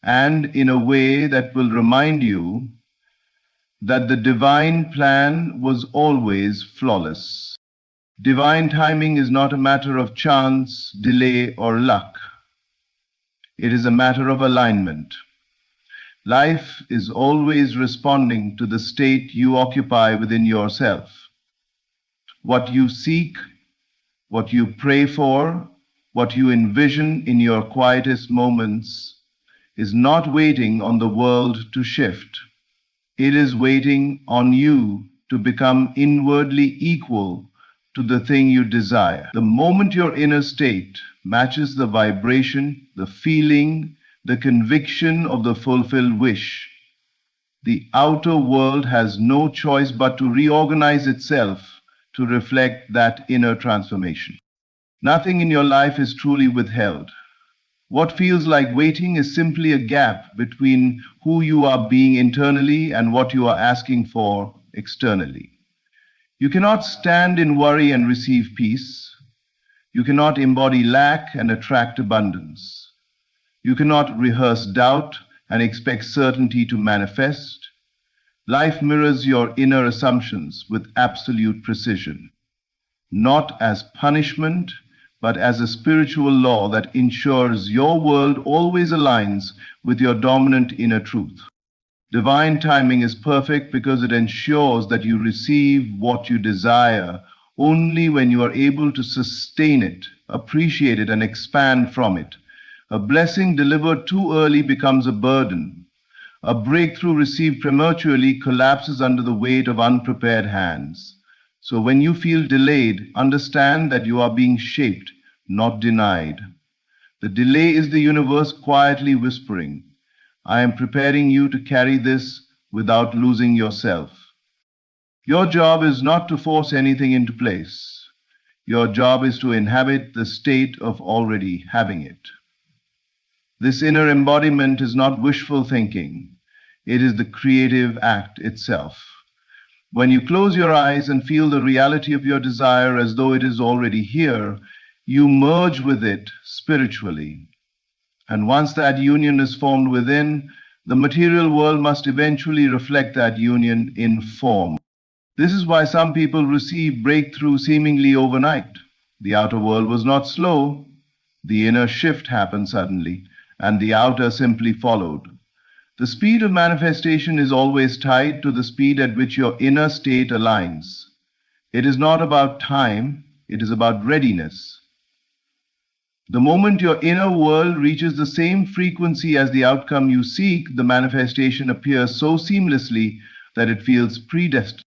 and in a way that will remind you that the divine plan was always flawless. Divine timing is not a matter of chance, delay, or luck. It is a matter of alignment. Life is always responding to the state you occupy within yourself. What you seek, what you pray for, what you envision in your quietest moments is not waiting on the world to shift. It is waiting on you to become inwardly equal to the thing you desire. The moment your inner state matches the vibration, the feeling, the conviction of the fulfilled wish, the outer world has no choice but to reorganize itself to reflect that inner transformation. Nothing in your life is truly withheld. What feels like waiting is simply a gap between who you are being internally and what you are asking for externally. You cannot stand in worry and receive peace. You cannot embody lack and attract abundance. You cannot rehearse doubt and expect certainty to manifest. Life mirrors your inner assumptions with absolute precision, not as punishment, but as a spiritual law that ensures your world always aligns with your dominant inner truth. Divine timing is perfect because it ensures that you receive what you desire only when you are able to sustain it, appreciate it, and expand from it. A blessing delivered too early becomes a burden. A breakthrough received prematurely collapses under the weight of unprepared hands. So when you feel delayed, understand that you are being shaped, not denied. The delay is the universe quietly whispering, I am preparing you to carry this without losing yourself. Your job is not to force anything into place. Your job is to inhabit the state of already having it. This inner embodiment is not wishful thinking. It is the creative act itself. When you close your eyes and feel the reality of your desire as though it is already here, you merge with it spiritually. And once that union is formed within, the material world must eventually reflect that union in form. This is why some people receive breakthrough seemingly overnight. The outer world was not slow. The inner shift happened suddenly, and the outer simply followed. The speed of manifestation is always tied to the speed at which your inner state aligns. It is not about time, it is about readiness. The moment your inner world reaches the same frequency as the outcome you seek, the manifestation appears so seamlessly that it feels predestined.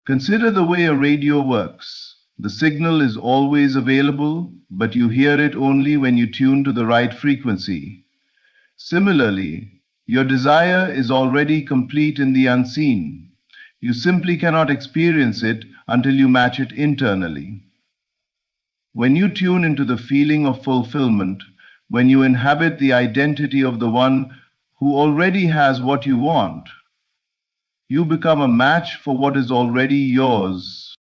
Consider the way a radio works. The signal is always available, but you hear it only when you tune to the right frequency. Similarly, your desire is already complete in the unseen. You simply cannot experience it until you match it internally. When you tune into the feeling of fulfillment, when you inhabit the identity of the one who already has what you want, you become a match for what is already yours.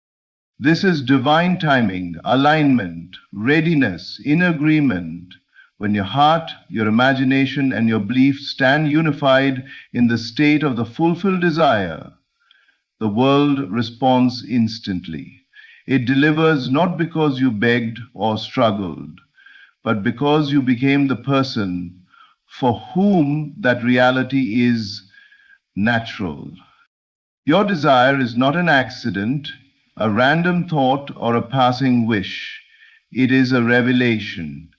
This is divine timing, alignment, readiness, in agreement. When your heart, your imagination, and your belief stand unified in the state of the fulfilled desire, the world responds instantly. It delivers not because you begged or struggled, but because you became the person for whom that reality is natural. Your desire is not an accident, a random thought, or a passing wish. It is a revelation.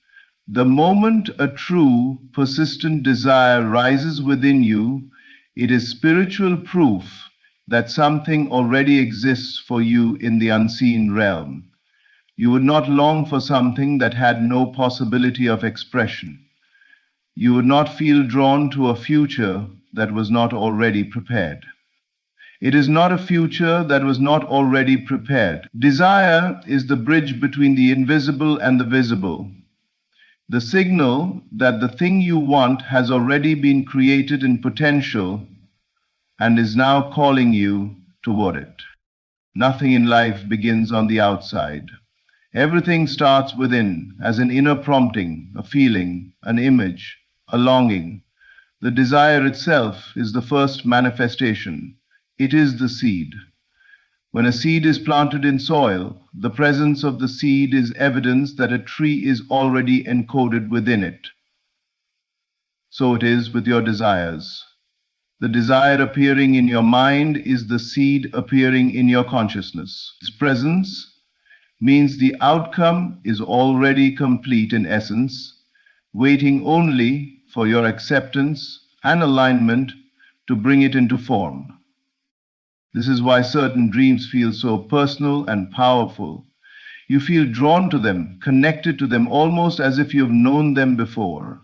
The moment a true, persistent desire rises within you, it is spiritual proof that something already exists for you in the unseen realm. You would not long for something that had no possibility of expression. You would not feel drawn to a future that was not already prepared. It is not a future that was not already prepared. Desire is the bridge between the invisible and the visible. The signal that the thing you want has already been created in potential and is now calling you toward it. Nothing in life begins on the outside. Everything starts within as an inner prompting, a feeling, an image, a longing. The desire itself is the first manifestation. It is the seed. When a seed is planted in soil, the presence of the seed is evidence that a tree is already encoded within it. So it is with your desires. The desire appearing in your mind is the seed appearing in your consciousness. Its presence means the outcome is already complete in essence, waiting only for your acceptance and alignment to bring it into form. This is why certain dreams feel so personal and powerful. You feel drawn to them, connected to them, almost as if you've known them before.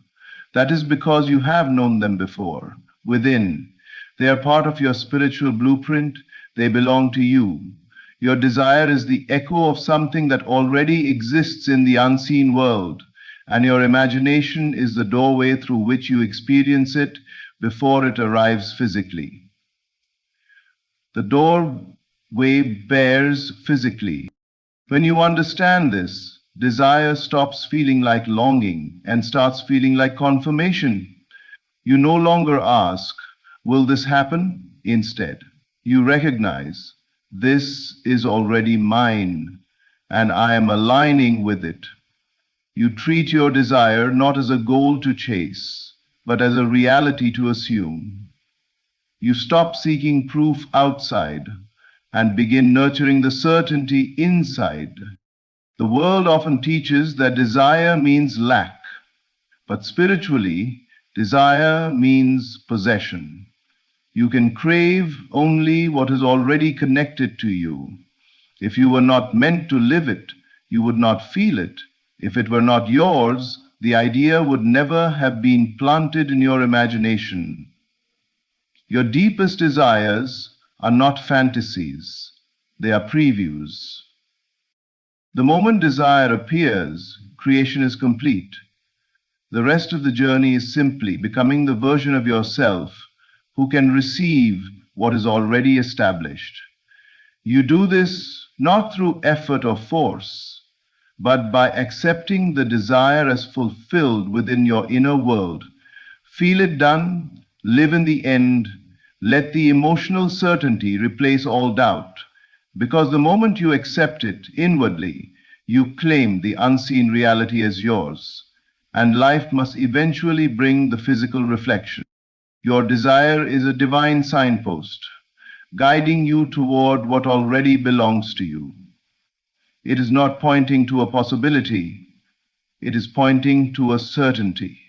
That is because you have known them before, within. They are part of your spiritual blueprint. They belong to you. Your desire is the echo of something that already exists in the unseen world, and your imagination is the doorway through which you experience it before it arrives physically. The doorway bears physically. When you understand this, desire stops feeling like longing and starts feeling like confirmation. You no longer ask, will this happen? Instead, you recognize, this is already mine, and I am aligning with it. You treat your desire not as a goal to chase, but as a reality to assume. You stop seeking proof outside and begin nurturing the certainty inside. The world often teaches that desire means lack, but spiritually, desire means possession. You can crave only what is already connected to you. If you were not meant to live it, you would not feel it. If it were not yours, the idea would never have been planted in your imagination. Your deepest desires are not fantasies, they are previews. The moment desire appears, creation is complete. The rest of the journey is simply becoming the version of yourself who can receive what is already established. You do this not through effort or force, but by accepting the desire as fulfilled within your inner world. Feel it done, live in the end, let the emotional certainty replace all doubt, because the moment you accept it inwardly, you claim the unseen reality as yours, and life must eventually bring the physical reflection. Your desire is a divine signpost, guiding you toward what already belongs to you. It is not pointing to a possibility, it is pointing to a certainty.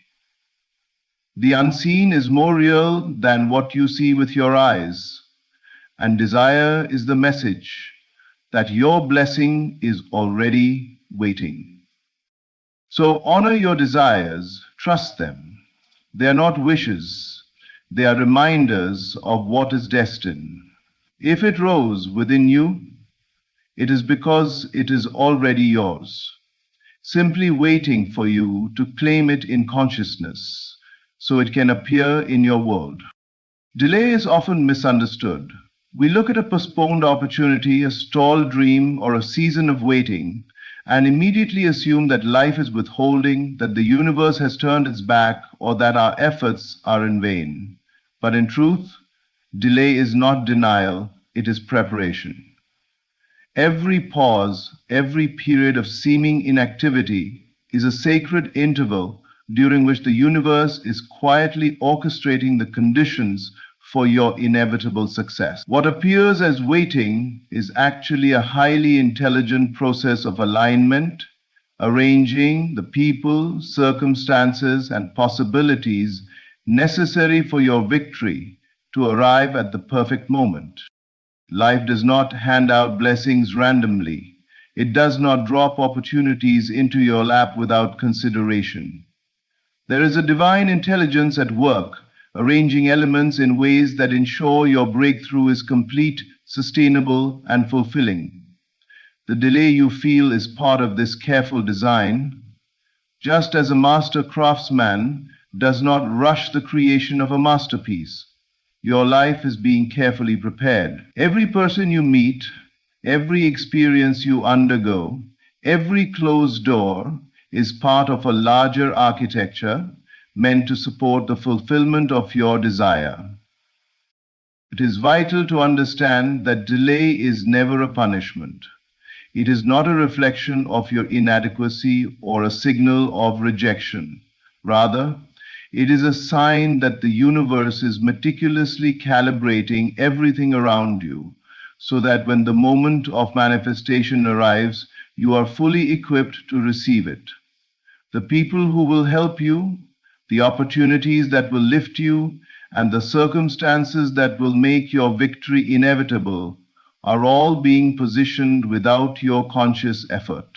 The unseen is more real than what you see with your eyes, and desire is the message that your blessing is already waiting. So honor your desires, trust them. They are not wishes, they are reminders of what is destined. If it rose within you, it is because it is already yours, simply waiting for you to claim it in consciousness so it can appear in your world. Delay is often misunderstood. We look at a postponed opportunity, a stalled dream, or a season of waiting, and immediately assume that life is withholding, that the universe has turned its back, or that our efforts are in vain. But in truth, delay is not denial, it is preparation. Every pause, every period of seeming inactivity is a sacred interval during which the universe is quietly orchestrating the conditions for your inevitable success. What appears as waiting is actually a highly intelligent process of alignment, arranging the people, circumstances, and possibilities necessary for your victory to arrive at the perfect moment. Life does not hand out blessings randomly. It does not drop opportunities into your lap without consideration. There is a divine intelligence at work, arranging elements in ways that ensure your breakthrough is complete, sustainable, and fulfilling. The delay you feel is part of this careful design, just as a master craftsman does not rush the creation of a masterpiece. Your life is being carefully prepared. Every person you meet, every experience you undergo, every closed door is part of a larger architecture meant to support the fulfillment of your desire. It is vital to understand that delay is never a punishment. It is not a reflection of your inadequacy or a signal of rejection. Rather, it is a sign that the universe is meticulously calibrating everything around you so that when the moment of manifestation arrives, you are fully equipped to receive it. The people who will help you, the opportunities that will lift you, and the circumstances that will make your victory inevitable are all being positioned without your conscious effort.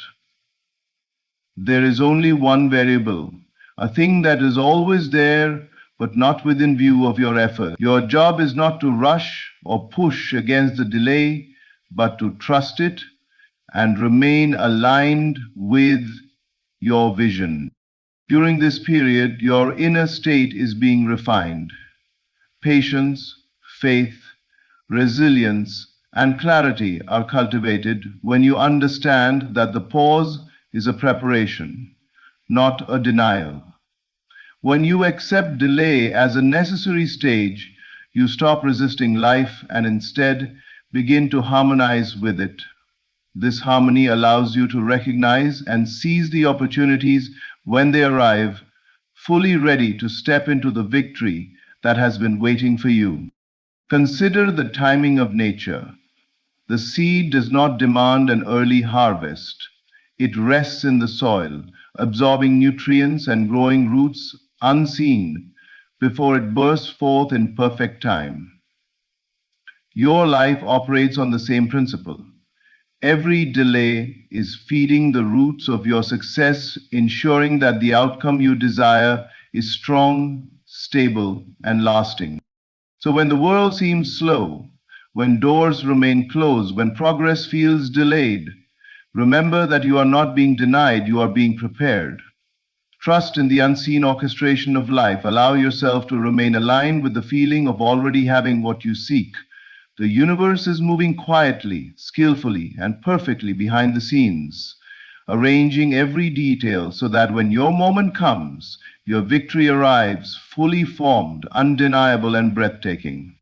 There is only one variable, a thing that is always there but not within view of your effort. Your job is not to rush or push against the delay, but to trust it and remain aligned with your vision. During this period, your inner state is being refined. Patience, faith, resilience, and clarity are cultivated when you understand that the pause is a preparation, not a denial. When you accept delay as a necessary stage, you stop resisting life and instead begin to harmonize with it. This harmony allows you to recognize and seize the opportunities when they arrive, fully ready to step into the victory that has been waiting for you. Consider the timing of nature. The seed does not demand an early harvest. It rests in the soil, absorbing nutrients and growing roots unseen before it bursts forth in perfect time. Your life operates on the same principle. Every delay is feeding the roots of your success, ensuring that the outcome you desire is strong, stable, and lasting. So when the world seems slow, when doors remain closed, when progress feels delayed, remember that you are not being denied, you are being prepared. Trust in the unseen orchestration of life. Allow yourself to remain aligned with the feeling of already having what you seek. The universe is moving quietly, skillfully, and perfectly behind the scenes, arranging every detail so that when your moment comes, your victory arrives fully formed, undeniable, and breathtaking.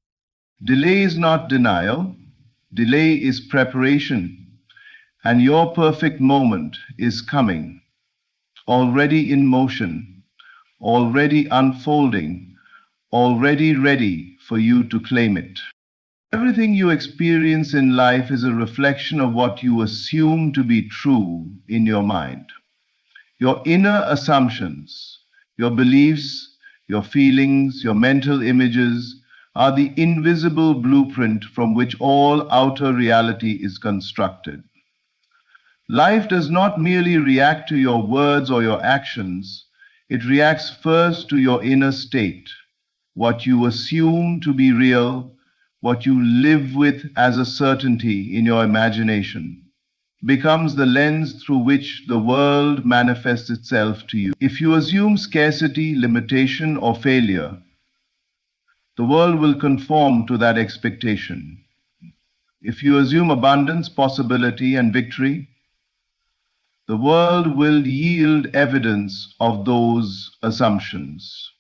Delay is not denial, delay is preparation, and your perfect moment is coming, already in motion, already unfolding, already ready for you to claim it. Everything you experience in life is a reflection of what you assume to be true in your mind. Your inner assumptions, your beliefs, your feelings, your mental images are the invisible blueprint from which all outer reality is constructed. Life does not merely react to your words or your actions, it reacts first to your inner state, what you assume to be real, what you live with as a certainty in your imagination, becomes the lens through which the world manifests itself to you. If you assume scarcity, limitation, or failure, the world will conform to that expectation. If you assume abundance, possibility, and victory, the world will yield evidence of those assumptions.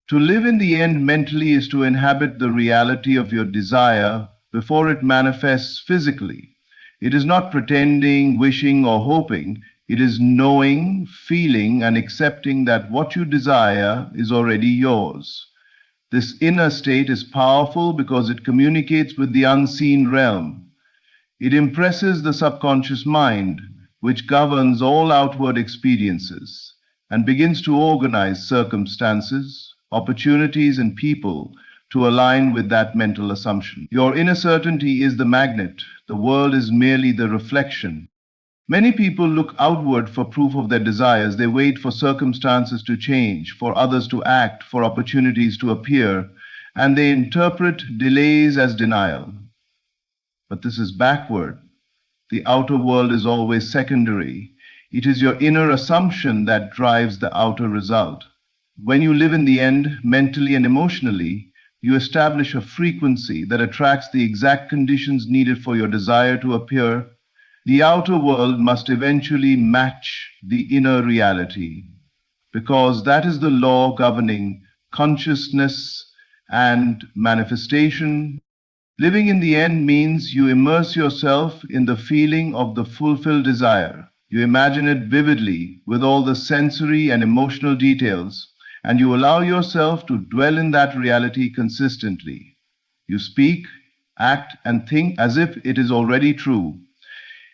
To live in the end mentally is to inhabit the reality of your desire before it manifests physically. It is not pretending, wishing, or hoping. It is knowing, feeling, and accepting that what you desire is already yours. This inner state is powerful because it communicates with the unseen realm. It impresses the subconscious mind, which governs all outward experiences, and begins to organize circumstances, opportunities, and people to align with that mental assumption. Your inner certainty is the magnet. The world is merely the reflection. Many people look outward for proof of their desires. They wait for circumstances to change, for others to act, for opportunities to appear, and they interpret delays as denial. But this is backward. The outer world is always secondary. It is your inner assumption that drives the outer result. When you live in the end, mentally and emotionally, you establish a frequency that attracts the exact conditions needed for your desire to appear. The outer world must eventually match the inner reality, because that is the law governing consciousness and manifestation. Living in the end means you immerse yourself in the feeling of the fulfilled desire. You imagine it vividly with all the sensory and emotional details, and you allow yourself to dwell in that reality consistently. You speak, act, and think as if it is already true.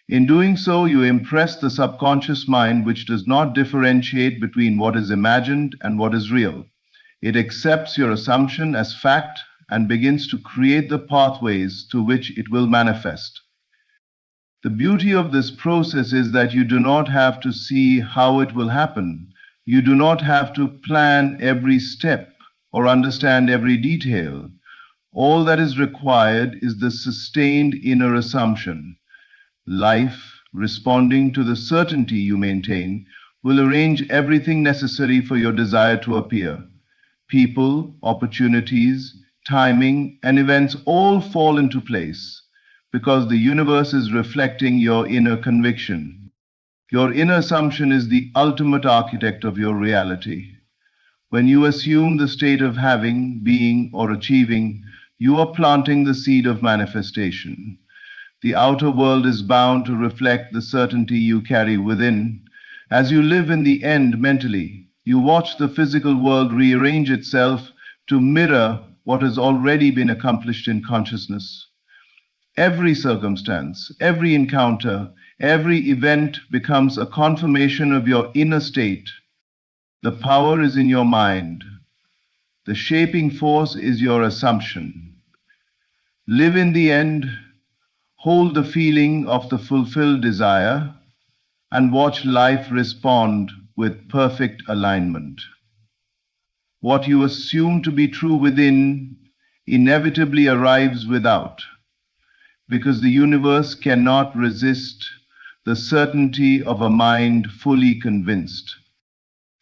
In doing so, you impress the subconscious mind, which does not differentiate between what is imagined and what is real. It accepts your assumption as fact and begins to create the pathways through which it will manifest. The beauty of this process is that you do not have to see how it will happen. You do not have to plan every step or understand every detail. All that is required is the sustained inner assumption. Life, responding to the certainty you maintain, will arrange everything necessary for your desire to appear. People, opportunities, timing, and events all fall into place because the universe is reflecting your inner conviction. Your inner assumption is the ultimate architect of your reality. When you assume the state of having, being, or achieving, you are planting the seed of manifestation. The outer world is bound to reflect the certainty you carry within. As you live in the end mentally, you watch the physical world rearrange itself to mirror what has already been accomplished in consciousness. Every circumstance, every encounter, every event becomes a confirmation of your inner state. The power is in your mind. The shaping force is your assumption. Live in the end, hold the feeling of the fulfilled desire, and watch life respond with perfect alignment. What you assume to be true within inevitably arrives without, because the universe cannot resist the certainty of a mind fully convinced.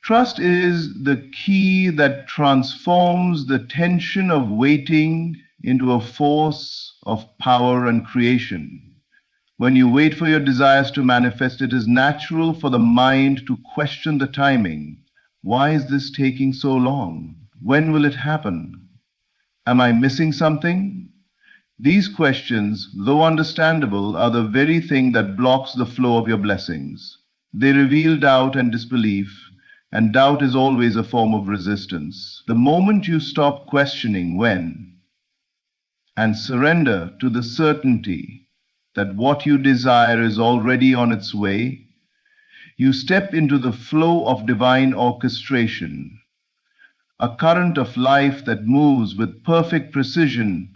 Trust is the key that transforms the tension of waiting into a force of power and creation. When you wait for your desires to manifest, it is natural for the mind to question the timing. Why is this taking so long? When will it happen? Am I missing something? These questions, though understandable, are the very thing that blocks the flow of your blessings. They reveal doubt and disbelief, and doubt is always a form of resistance. The moment you stop questioning when and surrender to the certainty that what you desire is already on its way, you step into the flow of divine orchestration, a current of life that moves with perfect precision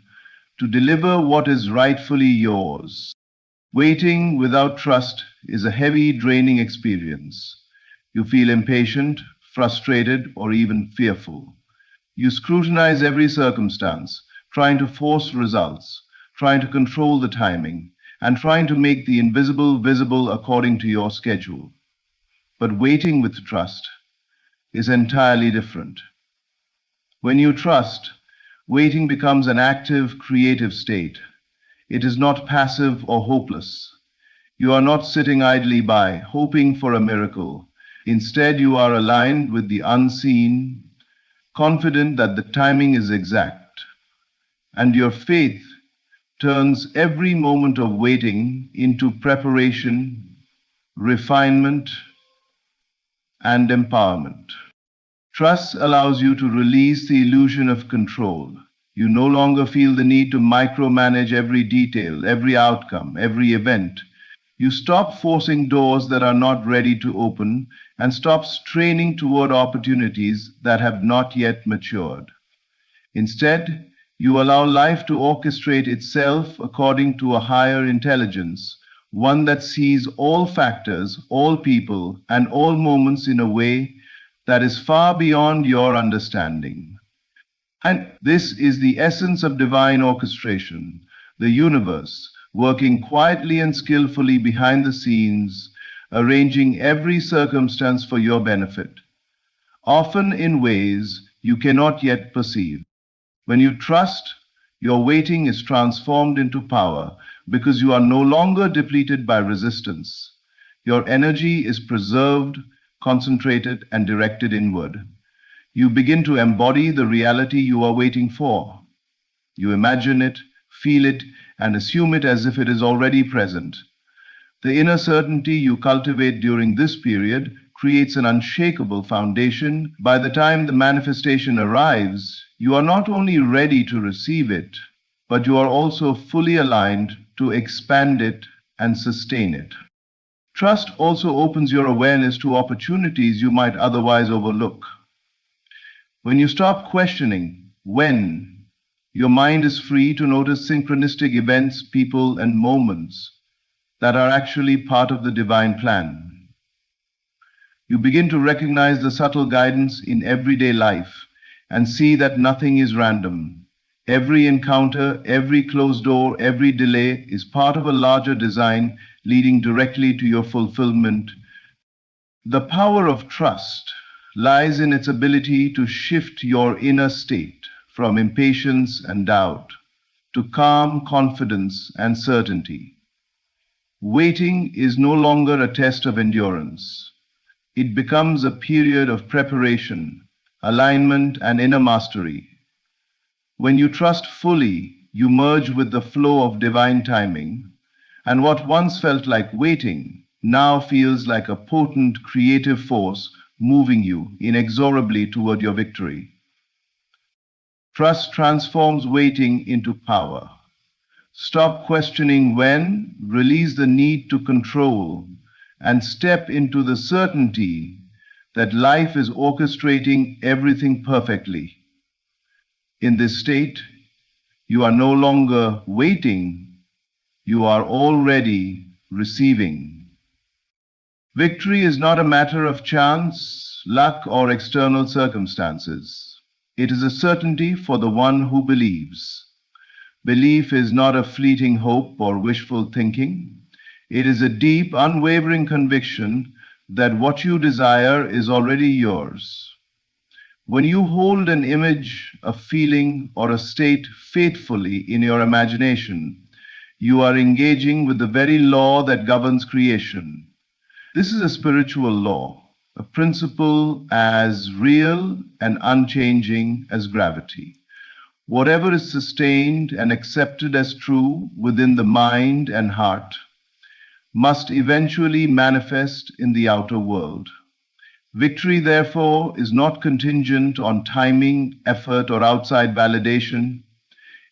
to deliver what is rightfully yours. Waiting without trust is a heavy, draining experience. You feel impatient, frustrated, or even fearful. You scrutinize every circumstance, trying to force results, trying to control the timing, and trying to make the invisible visible according to your schedule. But waiting with trust is entirely different. When you trust, waiting becomes an active, creative state. It is not passive or hopeless. You are not sitting idly by, hoping for a miracle. Instead, you are aligned with the unseen, confident that the timing is exact. And your faith turns every moment of waiting into preparation, refinement, and empowerment. Trust allows you to release the illusion of control. You no longer feel the need to micromanage every detail, every outcome, every event. You stop forcing doors that are not ready to open and stop straining toward opportunities that have not yet matured. Instead, you allow life to orchestrate itself according to a higher intelligence, one that sees all factors, all people, and all moments in a way that is far beyond your understanding. And this is the essence of divine orchestration, the universe working quietly and skillfully behind the scenes, arranging every circumstance for your benefit, often in ways you cannot yet perceive. When you trust, your waiting is transformed into power because you are no longer depleted by resistance. Your energy is preserved, concentrated, and directed inward. You begin to embody the reality you are waiting for. You imagine it, feel it, and assume it as if it is already present. The inner certainty you cultivate during this period creates an unshakable foundation. By the time the manifestation arrives, you are not only ready to receive it, but you are also fully aligned to expand it and sustain it. Trust also opens your awareness to opportunities you might otherwise overlook. When you stop questioning when, your mind is free to notice synchronistic events, people, and moments that are actually part of the divine plan. You begin to recognize the subtle guidance in everyday life and see that nothing is random. Every encounter, every closed door, every delay is part of a larger design leading directly to your fulfillment. The power of trust lies in its ability to shift your inner state from impatience and doubt to calm confidence and certainty. Waiting is no longer a test of endurance. It becomes a period of preparation, alignment, and inner mastery. When you trust fully, you merge with the flow of divine timing, and what once felt like waiting now feels like a potent creative force moving you inexorably toward your victory. Trust transforms waiting into power. Stop questioning when, release the need to control, and step into the certainty that life is orchestrating everything perfectly. In this state, you are no longer waiting, you are already receiving. Victory is not a matter of chance, luck, or external circumstances. It is a certainty for the one who believes. Belief is not a fleeting hope or wishful thinking. It is a deep, unwavering conviction that what you desire is already yours. When you hold an image, a feeling, or a state faithfully in your imagination, you are engaging with the very law that governs creation. This is a spiritual law, a principle as real and unchanging as gravity. Whatever is sustained and accepted as true within the mind and heart must eventually manifest in the outer world. Victory, therefore, is not contingent on timing, effort, or outside validation.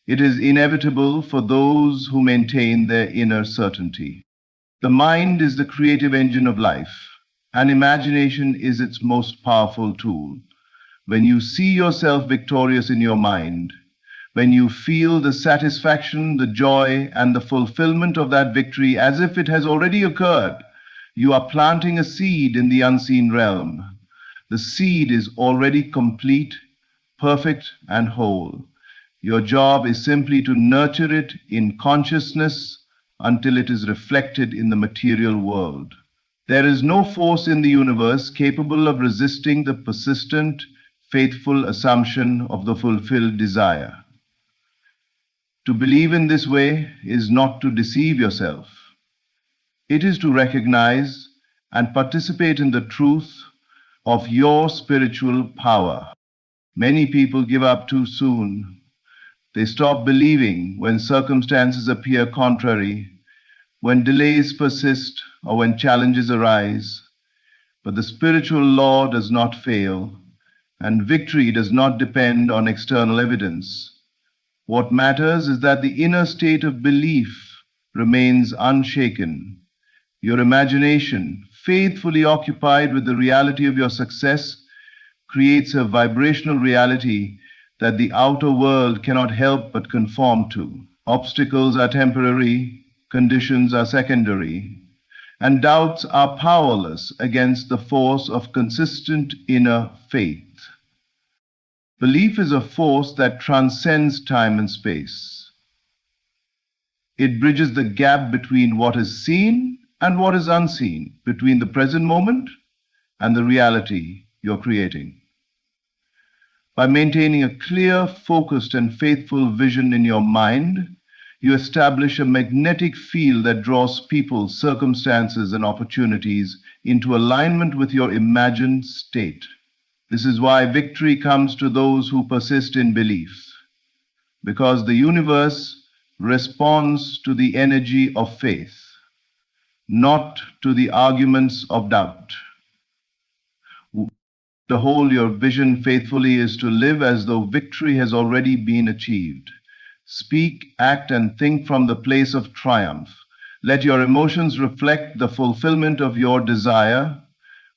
It is inevitable for those who maintain their inner certainty. The mind is the creative engine of life, and imagination is its most powerful tool. When you see yourself victorious in your mind, when you feel the satisfaction, the joy, and the fulfillment of that victory as if it has already occurred, you are planting a seed in the unseen realm. The seed is already complete, perfect, and whole. Your job is simply to nurture it in consciousness until it is reflected in the material world. There is no force in the universe capable of resisting the persistent, faithful assumption of the fulfilled desire. To believe in this way is not to deceive yourself. It is to recognize and participate in the truth of your spiritual power. Many people give up too soon. They stop believing when circumstances appear contrary, when delays persist, or when challenges arise. But the spiritual law does not fail, and victory does not depend on external evidence. What matters is that the inner state of belief remains unshaken. Your imagination, faithfully occupied with the reality of your success, creates a vibrational reality that the outer world cannot help but conform to. Obstacles are temporary, conditions are secondary, and doubts are powerless against the force of consistent inner faith. Belief is a force that transcends time and space. It bridges the gap between what is seen and what is unseen, between the present moment and the reality you're creating. By maintaining a clear, focused, and faithful vision in your mind, you establish a magnetic field that draws people, circumstances, and opportunities into alignment with your imagined state. This is why victory comes to those who persist in belief, because the universe responds to the energy of faith, not to the arguments of doubt. To hold your vision faithfully is to live as though victory has already been achieved. Speak, act, and think from the place of triumph. Let your emotions reflect the fulfillment of your desire.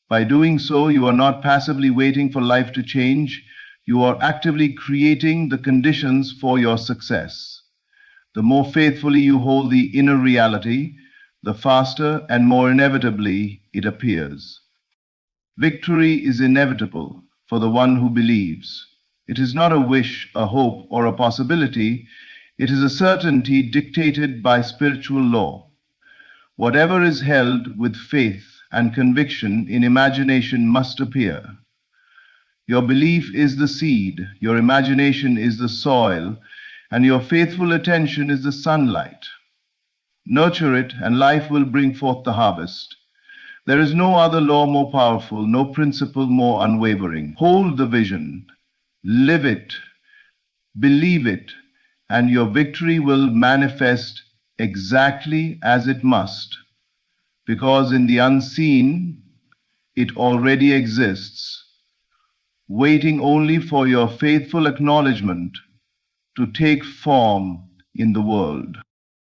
By doing so, you are not passively waiting for life to change. You are actively creating the conditions for your success. The more faithfully you hold the inner reality, the faster and more inevitably it appears. Victory is inevitable for the one who believes. It is not a wish, a hope, or a possibility. It is a certainty dictated by spiritual law. Whatever is held with faith and conviction in imagination must appear. Your belief is the seed, your imagination is the soil, and your faithful attention is the sunlight. Nurture it, and life will bring forth the harvest. There is no other law more powerful, no principle more unwavering. Hold the vision, live it, believe it, and your victory will manifest exactly as it must, because in the unseen, it already exists, waiting only for your faithful acknowledgement to take form in the world.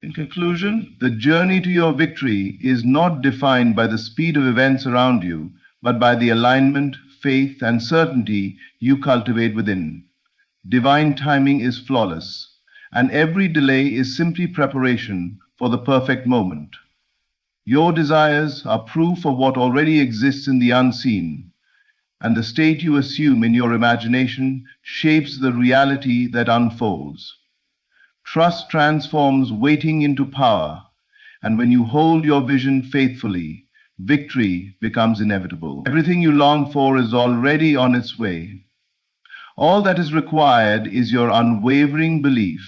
In conclusion, the journey to your victory is not defined by the speed of events around you, but by the alignment, faith, and certainty you cultivate within. Divine timing is flawless, and every delay is simply preparation for the perfect moment. Your desires are proof of what already exists in the unseen, and the state you assume in your imagination shapes the reality that unfolds. Trust transforms waiting into power, and when you hold your vision faithfully, victory becomes inevitable. Everything you long for is already on its way. All that is required is your unwavering belief,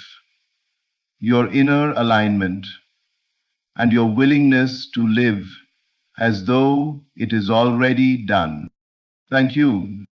your inner alignment, and your willingness to live as though it is already done. Thank you.